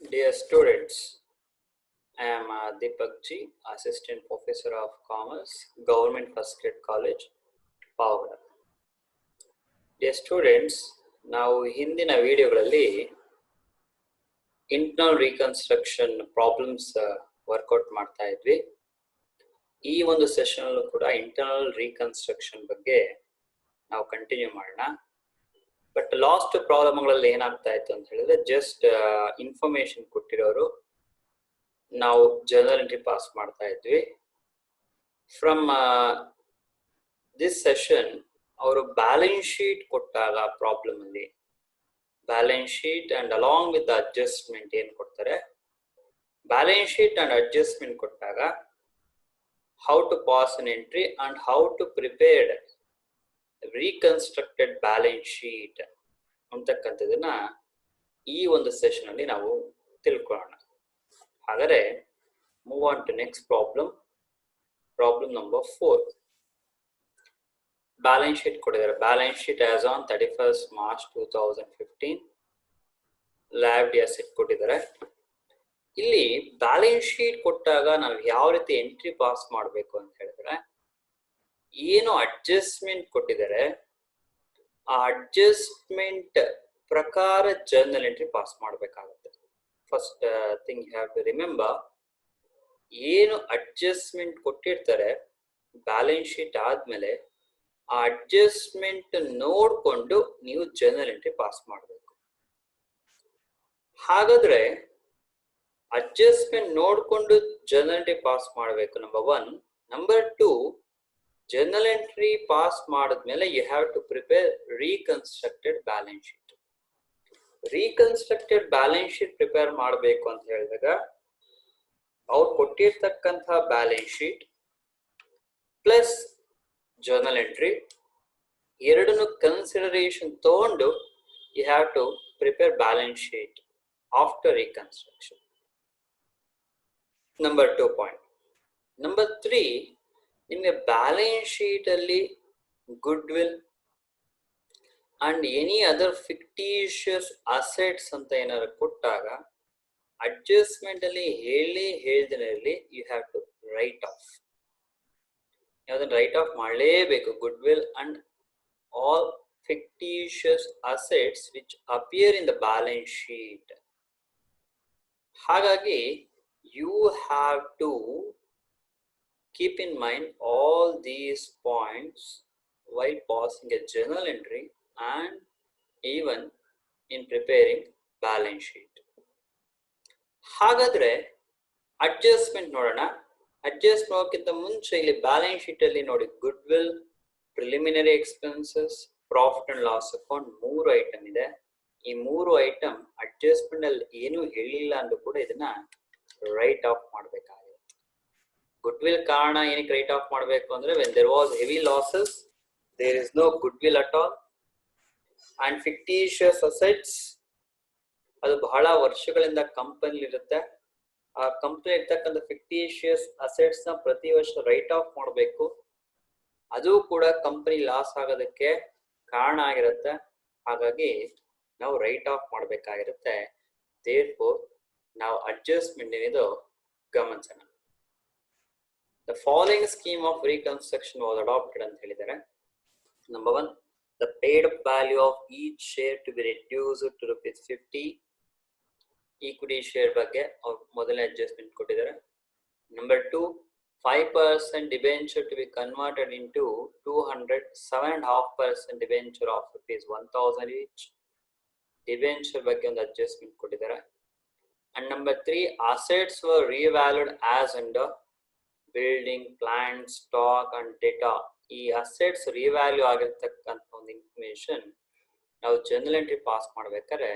Dear students, I am Deepak G, Assistant Professor of Commerce, Government First Grade College, Pavagada. Dear students, ನಾವು ಹಿಂದಿನ ವಿಡಿಯೋಗಳಲ್ಲಿ internal reconstruction problems workout ಮಾಡ್ತಾ ಇದ್ವಿ. ಈ ಒಂದು session ಅಲ್ಲೂ ಕೂಡ ಇಂಟರ್ನಲ್ ರೀಕನ್ಸ್ಟ್ರಕ್ಷನ್ ಬಗ್ಗೆ ನಾವು ಕಂಟಿನ್ಯೂ ಮಾಡೋಣ. ಬಟ್ ಲಾಸ್ಟ್ ಪ್ರಾಬ್ಲಮ್ಗಳಲ್ಲಿ ಏನಾಗ್ತಾ ಇತ್ತು ಅಂತ ಹೇಳಿದ್ರೆ ಜಸ್ಟ್ ಇನ್ಫಾರ್ಮೇಶನ್ ಕೊಟ್ಟಿರೋರು ನಾವು ಜರ್ನಲ್ ಎಂಟ್ರಿ ಪಾಸ್ ಮಾಡ್ತಾ ಇದ್ವಿ. ಫ್ರಮ್ ದಿಸ್ ಸೆಷನ್ ಅವರು ಬ್ಯಾಲೆನ್ಸ್ ಶೀಟ್ ಕೊಟ್ಟಾಗ ಪ್ರಾಬ್ಲಮ್ ಅಲ್ಲಿ balance sheet and along with adjustment ಏನ್ ಕೊಡ್ತಾರೆ, ಬ್ಯಾಲೆನ್ಸ್ ಶೀಟ್ ಅಂಡ್ ಅಡ್ಜಸ್ಟ್ಮೆಂಟ್ ಕೊಟ್ಟಾಗ how to pass an entry and how to prepared reconstructed balance sheet ಅಂತಕ್ಕಂಥದನ್ನ ಈ ಒಂದು ಸೆಷನ್ ಅಲ್ಲಿ ನಾವು ತಿಳ್ಕೊಳ್ಳೋಣ. ಹಾಗಾದ್ರೆ move on to next problem. Problem number 4. Balance sheet ಕೊಟ್ಟಿದ್ದಾರೆ. Balance sheet as on 31st March 2015 ಲ್ಯಾಬ್ಡ್ ಅಸೆಟ್ ಕೊಟ್ಟಿದ್ದಾರೆ. ಇಲ್ಲಿ ಬ್ಯಾಲೆನ್ಸ್ ಶೀಟ್ ಕೊಟ್ಟಾಗ ನಾವು ಯಾವ ರೀತಿ ಎಂಟ್ರಿ ಪಾಸ್ ಮಾಡಬೇಕು ಅಂತ ಹೇಳಿದ್ರೆ, ಏನು ಅಡ್ಜಸ್ಟ್ಮೆಂಟ್ ಕೊಟ್ಟಿದ್ದಾರೆ ಆ ಅಡ್ಜಸ್ಟ್ಮೆಂಟ್ ಪ್ರಕಾರ ಜರ್ನಲ್ ಎಂಟ್ರಿ ಪಾಸ್ ಮಾಡಬೇಕಾಗುತ್ತೆ. First thing you have to remember, ಏನು ಅಡ್ಜಸ್ಟ್ಮೆಂಟ್ ಕೊಟ್ಟಿರ್ತಾರೆ ಬ್ಯಾಲೆನ್ಸ್ ಶೀಟ್ ಆದ್ಮೇಲೆ ಆ ಅಡ್ಜಸ್ಟ್ಮೆಂಟ್ ನೋಡ್ಕೊಂಡು ನೀವು ಜರ್ನಲ್ ಎಂಟ್ರಿ ಪಾಸ್ ಮಾಡಬೇಕು. ಹಾಗಾದ್ರೆ ಅಡ್ಜಸ್ಟ್ಮೆಂಟ್ ನೋಡ್ಕೊಂಡು ಜರ್ನಲ್ ಎಂಟ್ರಿ ಪಾಸ್ ಮಾಡಬೇಕು, number 1. Number 2, journal entry pass ಮಾಡಿದ್ಮೇಲೆ you have to prepare reconstructed balance sheet. Reconstructed balance sheet prepare ಮಾಡಬೇಕು ಅಂತ ಹೇಳಿದಾಗ ಅವ್ರು ಕೊಟ್ಟಿರ್ತಕ್ಕಂತಹ balance sheet plus journal entry ಎರಡನ್ನು ಕನ್ಸಿಡರೇಷನ್ ತಗೊಂಡು you have to prepare balance sheet after reconstruction. Number 2 point. Number 3, ನಿಮಗೆ balance sheet ಅಲ್ಲಿ goodwill and any other fictitious assets ಅಂತ ಏನಾದ್ರು ಕೊಟ್ಟಾಗ ಅಡ್ಜಸ್ಟ್ಮೆಂಟ್ ಅಲ್ಲಿ ಹೇಳ್ದಿನಲ್ಲಿ you have to write off. ಯಾವ್ದನ್ನ write off ಮಾಡಲೇಬೇಕು. Goodwill and all fictitious assets which appear in the balance sheet. ಹಾಗಾಗಿ you have to keep in mind all these points while passing a journal entry and even in preparing balance sheet. ಹಾಗಾದ್ರೆ adjustment ನೋಡೋಣ. Adjust ಮಾಡೋಕ್ಕಿಂತ ಮುಂಚೆ ಇಲ್ಲಿ balance sheet ಅಲ್ಲಿ ನೋಡಿ, good will, preliminary expenses, profit and loss account 3 item ಇದೆ. ಈ 3 item adjustment ಅಲ್ಲಿ ಏನು ಹೇಳಿಲ್ಲ ಅಂದ್ರೂ ಕೂಡ ಇದನ್ನ ರೈಟ್ ಆಫ್ ಮಾಡಬೇಕಾಗುತ್ತೆ. ಗುಡ್ ವಿಲ್ ಕಾರಣ ಏನಕ್ಕೆ ರೈಟ್ ಆಫ್ ಮಾಡಬೇಕು ಅಂದ್ರೆ, when there was heavy losses there is no goodwill at all. And fictitious assets, ಅದು ಬಹಳ ವರ್ಷಗಳಿಂದ ಕಂಪನಿ ಇರುತ್ತೆ. ಆ ಕಂಪನಿ ಇರ್ತಕ್ಕಂಥ ಫಿಕ್ಟಿಷಿಯಸ್ ಅಸೆಟ್ಸ್ ನ ಪ್ರತಿ ವರ್ಷ ರೈಟ್ ಆಫ್ ಮಾಡಬೇಕು. ಅದು ಕೂಡ ಕಂಪನಿ ಲಾಸ್ ಆಗೋದಕ್ಕೆ ಕಾರಣ ಆಗಿರುತ್ತೆ. ಹಾಗಾಗಿ ನಾವು ರೈಟ್ ಆಫ್ ಮಾಡಬೇಕಾಗಿರುತ್ತೆ. ದೇರ್ಫೋರ್ ನಾವು ಅಡ್ಜಸ್ಟ್ಮೆಂಟ್ ಏನಿದು ಗಮನಿಸೋಣ. The following scheme of reconstruction was adopted ಅಂತ ಹೇಳಿದ್ದಾರೆ. Number 1, the paid up value of each share to be reduced to ₹50. Equity share ಬಗ್ಗೆ ಮೊದಲನೇ ಅಡ್ಜಸ್ಟ್ಮೆಂಟ್ ಕೊಟ್ಟಿದ್ದಾರೆ. Number 2, 5% debenture to be converted into 200, 7.5% debenture of ₹1,000 each. Debenture ಬಗ್ಗೆ ಒಂದು adjustment ಕೊಟ್ಟಿದ್ದಾರೆ. And number 3, assets were revalued as under building, plant, stock and ಡೇಟಾ. ಈ assets revalue ಆಗಿರ್ತಕ್ಕಂಥ ಒಂದು ಇನ್ಫಾರ್ಮೇಶನ್ ನಾವು ಜರ್ನಲ್ ಎಂಟ್ರಿ ಪಾಸ್ ಮಾಡ್ಬೇಕಾದ್ರೆ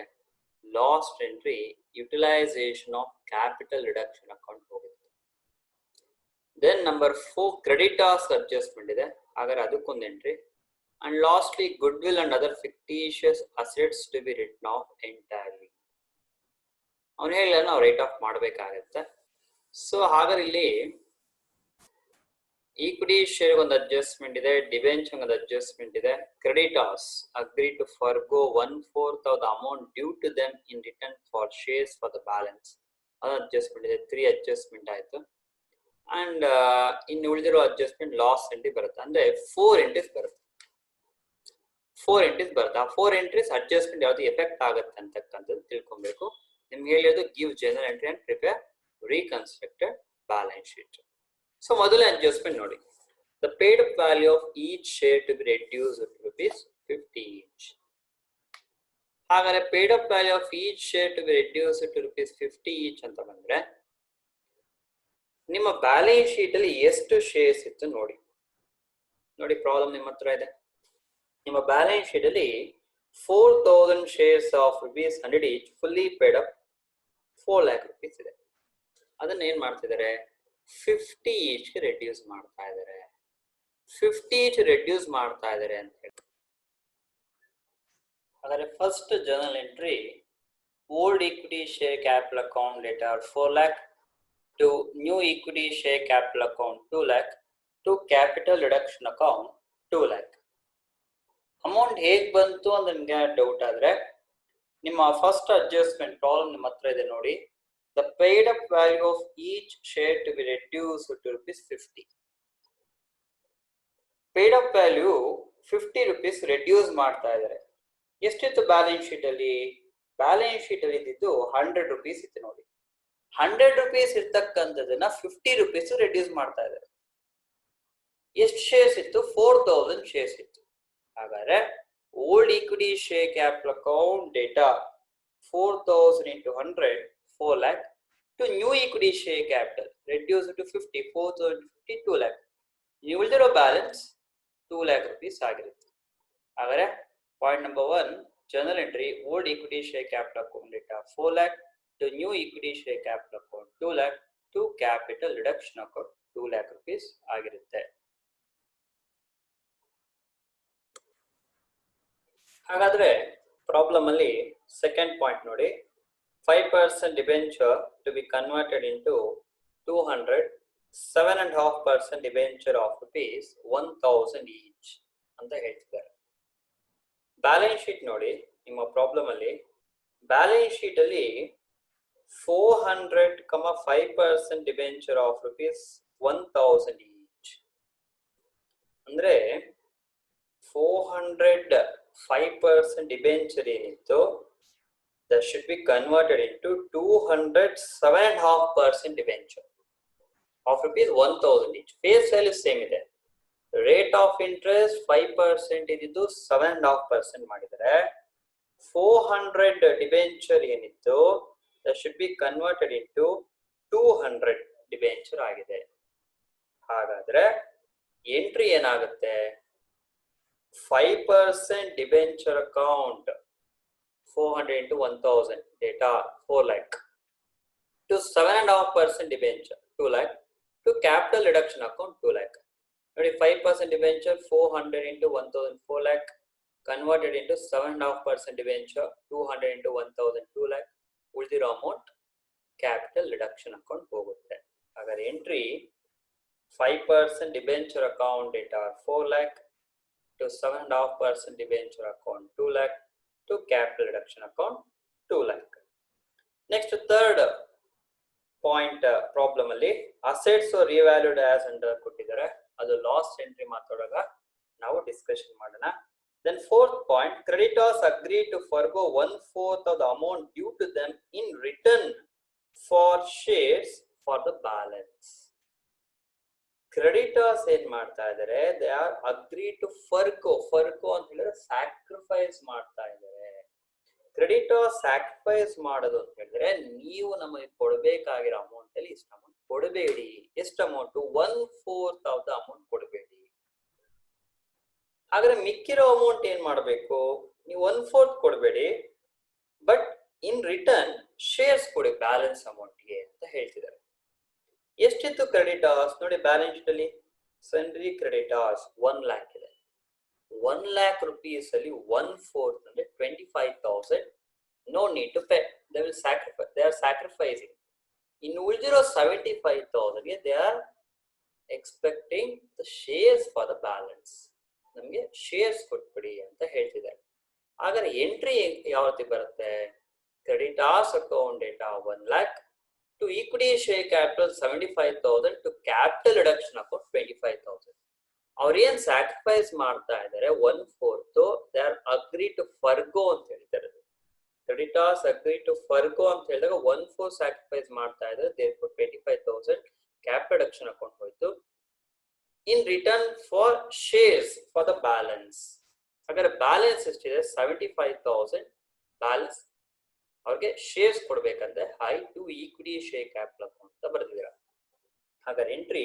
last entry utilisation of capital reduction account ಹೋಗುತ್ತೆ. ದೆನ್ ನಂಬರ್ 4, ಕ್ರೆಡಿಟಾರ್ಸ್ ಅಡ್ಜಸ್ಟ್ಮೆಂಟ್ ಇದೆ, ಹಾಗಾದ್ರೆ ಅದಕ್ಕೊಂದು entry. And lastly goodwill and other fictitious assets to be written off entirely. ಅವನು ಹೇಳ ನಾವು ರೈಟ್ ಆಫ್ ಮಾಡಬೇಕಾಗತ್ತೆ. ಸೊ ಹಾಗಾದ್ರೆ ಇಲ್ಲಿ ಈಕ್ವಿಟಿ ಶೇರ್ ಒಂದು ಅಡ್ಜಸ್ಟ್ಮೆಂಟ್ ಇದೆ, ಡಿಬೆಂಚರ್ ಒಂದು ಅಡ್ಜಸ್ಟ್ಮೆಂಟ್ ಇದೆ, creditors agree to forgo 1/4 of the amount due to them in return for shares for the balance. ಅದು ಅಡ್ಜಸ್ಟ್ಮೆಂಟ್ ಇದೆ. 3 ಅಡ್ಜಸ್ಟ್ಮೆಂಟ್ ಆಯ್ತು. ಅಂಡ್ ಇನ್ನು ಉಳಿದಿರೋ ಅಡ್ಜಸ್ಟ್ಮೆಂಟ್ ಲಾಸ್ ಎಂಟ್ರಿ ಬರುತ್ತೆ. ಅಂದ್ರೆ 4 ಎಂಟ್ರೀಸ್ ಬರುತ್ತೆ. 4 ಎಂಟ್ರೀಸ್ ಬರುತ್ತೆ. ಆ 4 ಎಂಟ್ರೀಸ್ ಅಡ್ಜಸ್ಟ್ಮೆಂಟ್ ಯಾವ್ದು ಎಫೆಕ್ಟ್ ಆಗುತ್ತೆ ಅಂತಕ್ಕಂಥದ್ದು ತಿಳ್ಕೊಬೇಕು. ನಿಮ್ಗೆ ಹೇಳಿರೋದು give journal entry and prepare reconstructed balance sheet. So ಮೊದಲ ಅಡ್ಜಸ್ಟ್ಮೆಂಟ್ ನೋಡಿ, the paid up value of each share to be reduce to ₹50 each. ಹಾಗಾದ್ರೆ paid up value of each share to be reduce to ₹50 each ಅಂತ ಬಂದ್ರೆ ನಿಮ್ಮ balance sheet ಅಲ್ಲಿ ಎಷ್ಟು shares ಇತ್ತು ನೋಡಿ. ನೋಡಿ ಪ್ರಾಬ್ಲಮ್ ನಿಮ್ಮ ಹತ್ರ ಇದೆ. ನಿಮ್ಮ ಬ್ಯಾಲೆನ್ಸ್ ಶೀಟ್ ಅಲ್ಲಿ 4,000 shares of ₹100 each fully paid up 4 lakh rupees ಇದೆ. ಅದನ್ನ ಏನ್ ಮಾಡ್ತಿದ್ದಾರೆ, 50 each ಗೆ ರೆಡ್ಯೂಸ್ ಮಾಡ್ತಾ ಇದ್ದಾರೆ. 50 each ರೆಡ್ಯೂಸ್ ಮಾಡ್ತಾ ಇದ್ದಾರೆ ಅಂತ ಹೇಳಿ. ಹಾಗಾದ್ರೆ first journal entry, old equity share capital account letter 4 lakh to new equity share capital account 2 lakh to capital reduction account 2 lakh. Amount ಹೇಗ್ ಬಂತು ಅಂತ ನಿಮ್ಗೆ ಡೌಟ್ ಆದ್ರೆ ನಿಮ್ಮ ಫಸ್ಟ್ ಅಡ್ಜಸ್ಟ್ಮೆಂಟ್ ಪ್ರಾಬ್ಲಮ್ ನಿಮ್ಮ ಹತ್ರ ಇದೆ ನೋಡಿ. The paid up value of each share to be reduce to ₹50. Paid up value ₹50 reduce ಮಾಡ್ತಾ ಇದ್ದಾರೆ. ಎಷ್ಟಿತ್ತು ಬ್ಯಾಲೆನ್ಸ್ ಶೀಟ್ ಅಲ್ಲಿ? ಬ್ಯಾಲೆನ್ಸ್ ಶೀಟ್ ಅಲ್ಲಿ ಇದ್ದಿದ್ದು ₹100 ಇತ್ತು ನೋಡಿ. ₹100 ಇರ್ತಕ್ಕಂಥದನ್ನ ₹50 ರೆಡ್ಯೂಸ್ ಮಾಡ್ತಾ ಇದ್ದಾರೆ. ಎಷ್ಟು ಶೇರ್ಸ್ ಇತ್ತು? 4,000 ಶೇರ್ಸ್ ಇತ್ತು. ಹಾಗಾದ್ರೆ old equity share capital account data 4,000 into 100 4 lakh to new equity share capital reduce to 50 4,000 50 2 lakh. ನೀವು ಉಳಿದಿರೋ ಬ್ಯಾಲೆನ್ಸ್ 2 lakh rupees ಆಗಿರುತ್ತೆ. ಹಾಗಾದ್ರೆ point number 1 general entry, old equity share capital account data 4 lakh to new equity share capital account 2 lakh to capital reduction account 2 lakh rupees ಆಗಿರುತ್ತೆ. ಹಾಗಾದ್ರೆ problem ಅಲ್ಲಿ second point ನೋಡಿ, 5% debenture to be converted into 200, 7.5% debenture of ₹1,000 each ಅಂತ ಹೇಳ್ತಿದ್ದಾರೆ. Balance sheet ನೋಡಿ, ನಿಮ್ಮ problem ಅಲ್ಲಿ balance sheet ಅಲ್ಲಿ 400, 5% ಡಿಬೆಂಚರ್ ಆಫ್ ₹1,000 ಈಚ್ ಅಂದ್ರೆ 400 5% ಡಿಬೆಂಚರ್ ಏನಿತ್ತು that should be converted into 200 7.5% debenture of ₹1,000 each. Face value same ಇದೆ. ರೇಟ್ ಆಫ್ ಇಂಟ್ರೆಸ್ಟ್ 5% ಇದ್ದಿದ್ದು 7.5% ಮಾಡಿದರೆ 400 ಡಿಬೆಂಚರ್ ಏನಿತ್ತು that should be converted into 200 debenture ಆಗಿದೆ. ಹಾಗಾದ್ರೆ ಎಂಟ್ರಿ ಏನಾಗುತ್ತೆ? 5% debenture account 400 into 1,000 data 4 lakh to 7.5% debenture 2 lakh to capital reduction account 2 lakh. ನೋಡಿ 5% debenture 400 into 1,000 4 lakh converted into 7.5% debenture 200 into 1,000 2 lakh. ಉಳಿದಿರೋ amount capital reduction account ಹೋಗುತ್ತೆ. ಹಾಗಾದ್ರೆ entry 5% debenture account data 4 lakh to 7.5% debenture account 2 lakh to capital reduction account 2 lakh. Next third point problem ಅಲ್ಲಿ assets or revalued as under ಕೊಟ್ಟಿದ್ದಾರೆ. ಅದು loss entry ಮಾತಾಡುವಾಗ ನಾವು discussion ಮಾಡೋಣ. Then fourth point, creditors agree to forgo 1/4 of the amount due to them in return for shares for the balance. Creditors ಏನ್ ಮಾಡ್ತಾ ಇದ್ದಾರೆ? They are agree to ಫರ್ಗೋ ಅಂತ ಹೇಳಿದ್ರೆ ಸ್ಯಾಕ್ರಿಫೈಸ್ ಮಾಡ್ತಾ ಇದ್ದಾರೆ. ಕ್ರೆಡಿಟರ್ಸ್ ಸ್ಯಾಕ್ರಿಫೈಸ್ ಮಾಡೋದು ಅಂತ ಹೇಳಿದ್ರೆ ನೀವು ನಮಗೆ ಕೊಡಬೇಕಾಗಿರೋ ಅಮೌಂಟ್ ಅಲ್ಲಿ ಇಷ್ಟು ಅಮೌಂಟ್ ಕೊಡಬೇಡಿ. ಎಷ್ಟು ಅಮೌಂಟ್? 1/4 of the ಅಮೌಂಟ್ ಕೊಡಬೇಡಿ. ಹಾಗಾದ್ರೆ ಮಿಕ್ಕಿರೋ ಅಮೌಂಟ್ ಏನ್ ಮಾಡಬೇಕು? ನೀವು 1/4 ಕೊಡಬೇಡಿ, ಬಟ್ ಇನ್ ರಿಟರ್ನ್ ಶೇರ್ಸ್ ಕೊಡಿ ಬ್ಯಾಲೆನ್ಸ್ ಅಮೌಂಟ್ಗೆ ಅಂತ ಹೇಳ್ತಿದ್ದಾರೆ. ಎಷ್ಟಿತ್ತು ಕ್ರೆಡಿಟರ್ಸ್? ನೋಡಿ ಬ್ಯಾಲೆನ್ಸ್ ಶೀಟ್ ಅಲ್ಲಿ ಸನ್ರಿ ಕ್ರೆಡಿಟರ್ಸ್ 1 lakh ಇದೆ. 1 lakh rupees ಅಲ್ಲಿ 1/4 ಅಂದ್ರೆ 25,000. No need to pay. They will sacrifice. They are sacrificing. ಇನ್ನು ಉಳಿದಿರೋ 75,000 ಗೆ they are expecting the shares for the balance, ನಮಗೆ ಶೇರ್ಸ್ ಕೊಟ್ಬಿಡಿ ಅಂತ ಹೇಳ್ತಿದ್ದಾರೆ. ಹಾಗಾದ್ರೆ ಎಂಟ್ರಿ ಯಾವ ರೀತಿ ಬರುತ್ತೆ? Creditors account data 1 lakh to equity share capital 75,000 to capital reduction account 25,000. ಅವ್ರು ಏನ್ ಸ್ಯಾಕ್ರಿಫೈಸ್ ಮಾಡ್ತಾ ಇದ್ದಾರೆ 1/4 ದೇ ಆರ್ ಅಗ್ರಿ ಟು ಫರ್ಗೋ ಅಂತ ಹೇಳ್ತಾರೆ. ಕ್ರೆಡಿಟಾರ್ಸ್ ಅಗ್ರಿ ಟು ಫರ್ಗೋ ಅಂತ ಹೇಳಿದಾಗ 1/4 ಸ್ಯಾಕ್ರಿಫೈಸ್ ಮಾಡ್ತಾ ಇದ್ದಾರೆ, therefore 25,000 ಕ್ಯಾಪಿಟಲ್ ರಿಡಕ್ಷನ್ ಅಕೌಂಟ್ ಹೋಯ್ತು. In return for shares for the balance, ಹಾಗಾದ್ರೆ ಬ್ಯಾಲೆನ್ಸ್ ಎಷ್ಟಿದೆ? 75,000 ಬ್ಯಾಲೆನ್ಸ್ ಅವ್ರಿಗೆ ಶೇರ್ಸ್ ಕೊಡ್ಬೇಕಂದ್ರೆ ಹೈ to equity share capital account ಅಂತ ಬರ್ತಿದ್ದೀರಾ. ಹಾಗಾದ್ರೆ entry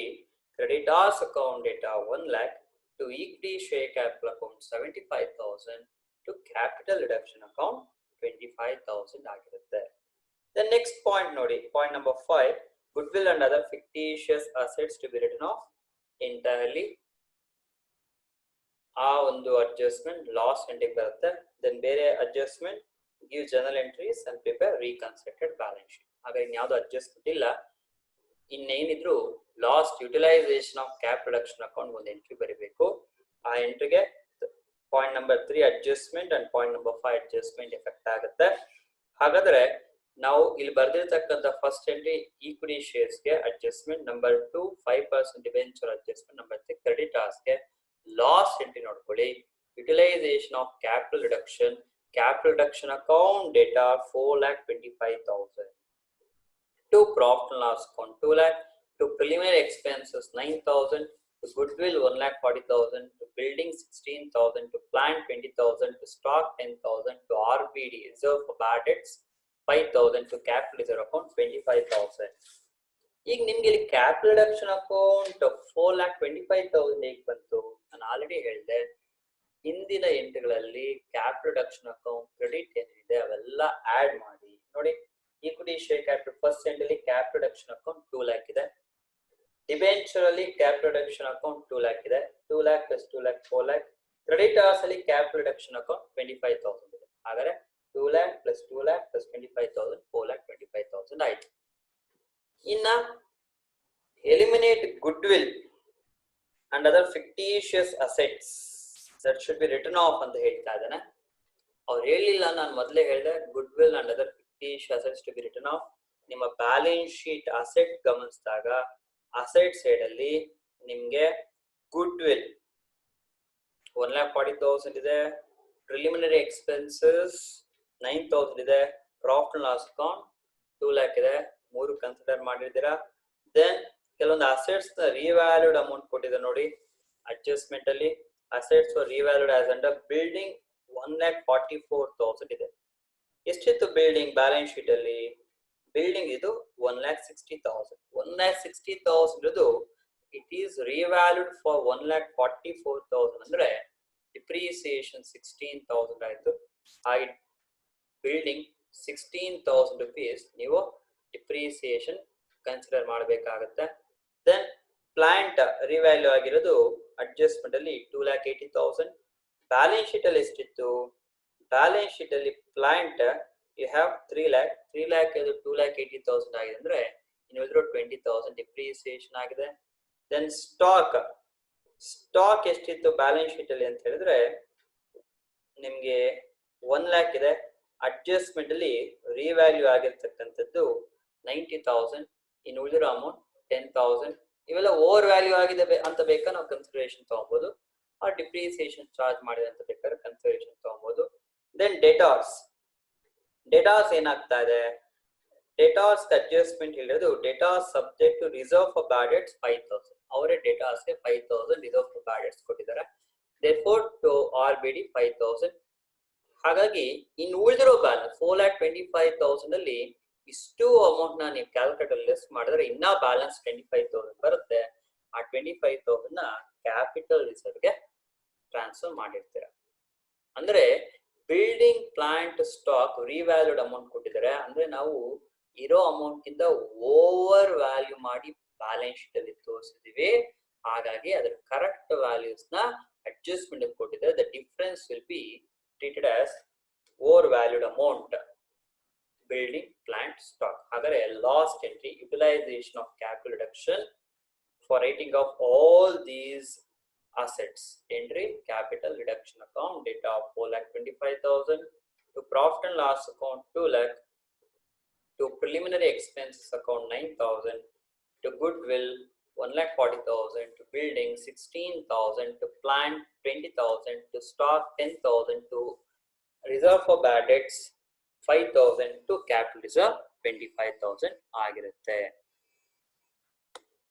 creditors account data 1 lakh to equity share capital account 75,000 to capital reduction account 25,000 ಆಗಿರುತ್ತೆ. The next point ನೋಡಿ, point number 5, goodwill and other fictitious assets to be written off entirely. ಆ ಒಂದು adjustment last ಎಂಟ್ರಿಗೆ ಬರುತ್ತೆ. Then ಬೇರೆ adjustment give journal entries and prepare reconstructed balance sheet. ಹಾಗಾಗಿ ಇನ್ಯಾವುದು adjustment ಇಲ್ಲ. ಇನ್ನೇನಿದ್ರು last utilisation of cap reduction account ಒಂದು entry ಬರೀಬೇಕು. ಆ ಎಂಟ್ರಿಗೆ point number 3 adjustment and point number 5 adjustment effect ಆಗುತ್ತೆ. ಹಾಗಾದ್ರೆ ನಾವು ಇಲ್ಲಿ ಬರ್ದಿರ್ತಕ್ಕಂಥ ಫಸ್ಟ್ ಎಂಟ್ರಿ ಈಕ್ವಿಟಿ ಶೇರ್ಸ್ಗೆ adjustment, number 2 5% debenture adjustment, number 3 ಕ್ರೆಡಿಟಾರ್ಸ್ಗೆ ಲಾಸ್ಟ್ ಎಂಟ್ರಿ ನೋಡ್ಕೊಳ್ಳಿ. Utilisation of capital reduction, capital reduction account data 4,25,000, to profit and loss account 2 lakh, to preliminary expenses 9,000, to goodwill 1,40,000, to building 16,000, to plant 20,000, to stock 10,000, to RBD reserve for bad debts 5,000, to capital reserve account 25,000. ಈಗ ನಿಮ್ಗೆ ಇಲ್ಲಿ capital reduction account 4,25,000 ಹೇಗೆ ಬಂತು? ನಾನು already ಹೇಳಿದೆ, ಹಿಂದಿನ ಎಂಟ್ರಿಗಳಲ್ಲಿ capital reduction account credit ಏನಿದೆ ಅವೆಲ್ಲ ಆಡ್ ಮಾಡಿ ನೋಡಿ. ಈಕ್ವಿಟಿ ಶೇರ್ ಕ್ಯಾಪಿಟಲ್ ಫಸ್ಟ್ ಎಂಟ್ರಿಯಲ್ಲಿ ಕ್ಯಾಪಿಟಲ್ ರಿಡಕ್ಷನ್ ಅಕೌಂಟ್ 2 lakh ಇದೆ. ಡಿಬೆಂಚರ್ ಅಲ್ಲಿ ಕ್ಯಾಪಿಟಲ್ ರಿಡಕ್ಷನ್ ಅಕೌಂಟ್ 2 lakh ಇದೆ. 2 lakh plus 2 lakh 4 lakh. Creditors ಅಲ್ಲಿ ಕ್ಯಾಪಿಟಲ್ ರಿಡಕ್ಷನ್ ಅಕೌಂಟ್ 25,000 ಇದೆ. ಹಾಗಾದ್ರೆ 2 lakh plus 2 lakh plus 25,000 4,25,000 ಆಯ್ತು. ಇನ್ನ eliminate goodwill and other fictitious assets that should be written off ಅಂತ ಹೇಳ್ತಾ ಇದ್ದಾನೆ. ಅವ್ರು ಹೇಳಿಲ್ಲ, ನಾನು ಮೊದಲೇ ಹೇಳಿದೆ goodwill and other fictitious assets to be written off. ನಿಮ್ಮ ಬ್ಯಾಲೆನ್ಸ್ ಶೀಟ್ ಅಸೆಟ್ ಗಮನಿಸಿದಾಗ ಅಸೆಟ್ ಸೈಡ್ ಅಲ್ಲಿ ನಿಮ್ಗೆ ಗುಡ್ವಿಲ್ 1,40,000 ಇದೆ, ಪ್ರಿಲಿಮಿನರಿ ಎಕ್ಸ್ಪೆನ್ಸಸ್ 9,000 ಇದೆ, profit and loss account 2 lakh ಇದೆ, 3 ಕನ್ಸಿಡರ್ ಮಾಡಿದ್ದೀರಾ. ದೆನ್ ಕೆಲವೊಂದು ಅಸೆಟ್ಸ್ ನ ರಿವ್ಯಾಲ್ಯೂಡ್ ಅಮೌಂಟ್ ಕೊಟ್ಟಿದೆ ನೋಡಿ. ಅಡ್ಜಸ್ಟ್ಮೆಂಟ್ ಅಲ್ಲಿ assets were revalued as under building 1,44,000 ಇದೆ. ಎಷ್ಟಿತ್ತು ಬಿಲ್ಡಿಂಗ್ ಬ್ಯಾಲೆನ್ಸ್ ಶೀಟ್ ಅಲ್ಲಿ? ಬಿಲ್ಡಿಂಗ್ ಇದು 1,60,000. 1,60,000 ಇದು ಇಟ್ ಈಸ್ ರಿವ್ಯಾಲ್ಯೂಡ್ ಫಾರ್ 1,44,000 ಅಂದ್ರೆ ಡಿಪ್ರಿಸಿಯೇಷನ್ 16,000 ಆಯ್ತು. ಹಾಗೆ ಬಿಲ್ಡಿಂಗ್ 16,000 rupees ನೀವು ಡಿಪ್ರಿಸಿಯೇಷನ್ ಕನ್ಸಿಡರ್ ಮಾಡಬೇಕಾಗತ್ತೆ. ದೆನ್ ಪ್ಲಾಂಟ್ ರಿವ್ಯಾಲ್ಯೂ ಆಗಿರೋದು ಅಡ್ಜಸ್ಟ್ಮೆಂಟ್ ಅಲ್ಲಿ 2,80,000. ಬ್ಯಾಲೆನ್ಸ್ ಶೀಟ್ ಅಲ್ಲಿ ಎಷ್ಟಿತ್ತು? ಬ್ಯಾಲೆನ್ಸ್ ಶೀಟ್ ಅಲ್ಲಿ plant you have 3 lakh. 3 lakh ಇದು 2,80,000 ಆಗಿದೆ ಅಂದ್ರೆ ಇನ್ನು ಉಳಿದಿರೋ 20,000 ಡಿಪ್ರಿಸಿಯೇಷನ್ ಆಗಿದೆ. ದೆನ್ ಸ್ಟಾಕ್ ಎಷ್ಟಿತ್ತು ಬ್ಯಾಲೆನ್ಸ್ ಶೀಟ್ ಅಲ್ಲಿ ಅಂತ ಹೇಳಿದ್ರೆ ನಿಮ್ಗೆ 1 lakh ಇದೆ. ಅಡ್ಜಸ್ಟ್ಮೆಂಟ್ ಅಲ್ಲಿ ರಿವ್ಯಾಲ್ಯೂ ಆಗಿರ್ತಕ್ಕಂಥದ್ದು 90,000, ಇನ್ನು ಉಳಿದಿರೋ ಅಮೌಂಟ್ 10,000. ಇವೆಲ್ಲ ಓವರ್ ವ್ಯಾಲ್ಯೂ ಆಗಿದೆ ಅಂತ ಬೇಕಾ ನಾವು ಕನ್ಸಿಡರೇಷನ್ ತಗೊಬಹುದು, ಆ ಡಿಪ್ರಿಸಿಯೇಷನ್ ಚಾರ್ಜ್ ಮಾಡಿದೆ ಅಂತ ಬೇಕಾದ್ರೆ ಕನ್ಸಿಡರೇಷನ್ ತಗೊಬಹುದು. ದೆನ್ ಡೆಟಾರ್ಸ್ ಏನಾಗ್ತಾ ಇದೆ? ಡೆಟಾರ್ಸ್ ಅಡ್ಜಸ್ಟ್ಮೆಂಟ್ ಹೇಳಿರೋದು debtors subject to reserve for bad debts 5,000. ಅವರೇ ಡೆಟಾರ್ಸ್ಗೆ 5,000 ರಿಸರ್ವ್ ಫಾರ್ ಬ್ಯಾಡ್ ಡೆಟ್ಸ್ ಕೊಟ್ಟಿದ್ದಾರೆ. therefore to RBD 5,000. ಹಾಗಾಗಿ ಇನ್ನು ಉಳಿದಿರೋ ಬ್ಯಾಲೆನ್ಸ್ 4,25,000 ಅಲ್ಲಿ ಇಷ್ಟು ಅಮೌಂಟ್ ನ ನೀವು ಕ್ಯಾಲ್ಕುಲೇಟರ್ ಲೆಸ್ ಮಾಡಿದ್ರೆ ಇನ್ನ ಬ್ಯಾಲೆನ್ಸ್ 25,000 ಬರುತ್ತೆ. ಆ 25,000 ನ ಕ್ಯಾಪಿಟಲ್ ರಿಸರ್ವ್ ಗೆ ಟ್ರಾನ್ಸ್ಫರ್ ಮಾಡಿರ್ತೀರಾ. ಅಂದ್ರೆ building plant stock revalued amount ಕೊಟ್ಟಿದ್ದಾರೆ ಅಂದ್ರೆ ನಾವು ಇರೋ ಅಮೌಂಟ್ ಇಂದ ಓವರ್ ವ್ಯಾಲ್ಯೂ ಮಾಡಿ ಬ್ಯಾಲೆನ್ಸ್ ಶೀಟ್ ಅಲ್ಲಿ ತೋರಿಸಿದೀವಿ. ಹಾಗಾಗಿ ಅದರ ಕರೆಕ್ಟ್ ವ್ಯಾಲ್ಯೂಸ್ ನ ಅಡ್ಜಸ್ಟ್ಮೆಂಟ್ ಕೊಟ್ಟಿದ್ದಾರೆ. The difference will be treated as overvalued amount building plant stock. ಹಾಗಾದ್ರೆ last entry utilisation of capital reduction for rating of all these assets. Entry capital reduction account data of 4,25,000, to profit and loss account 2 lakh, to preliminary expenses account 9,000, to goodwill 1,40,000, to building 16,000, to plant 20,000, to stock 10,000, to reserve for bad debts 5,000, to capital reserve 25,000 ಆಗಿರುತ್ತೆ.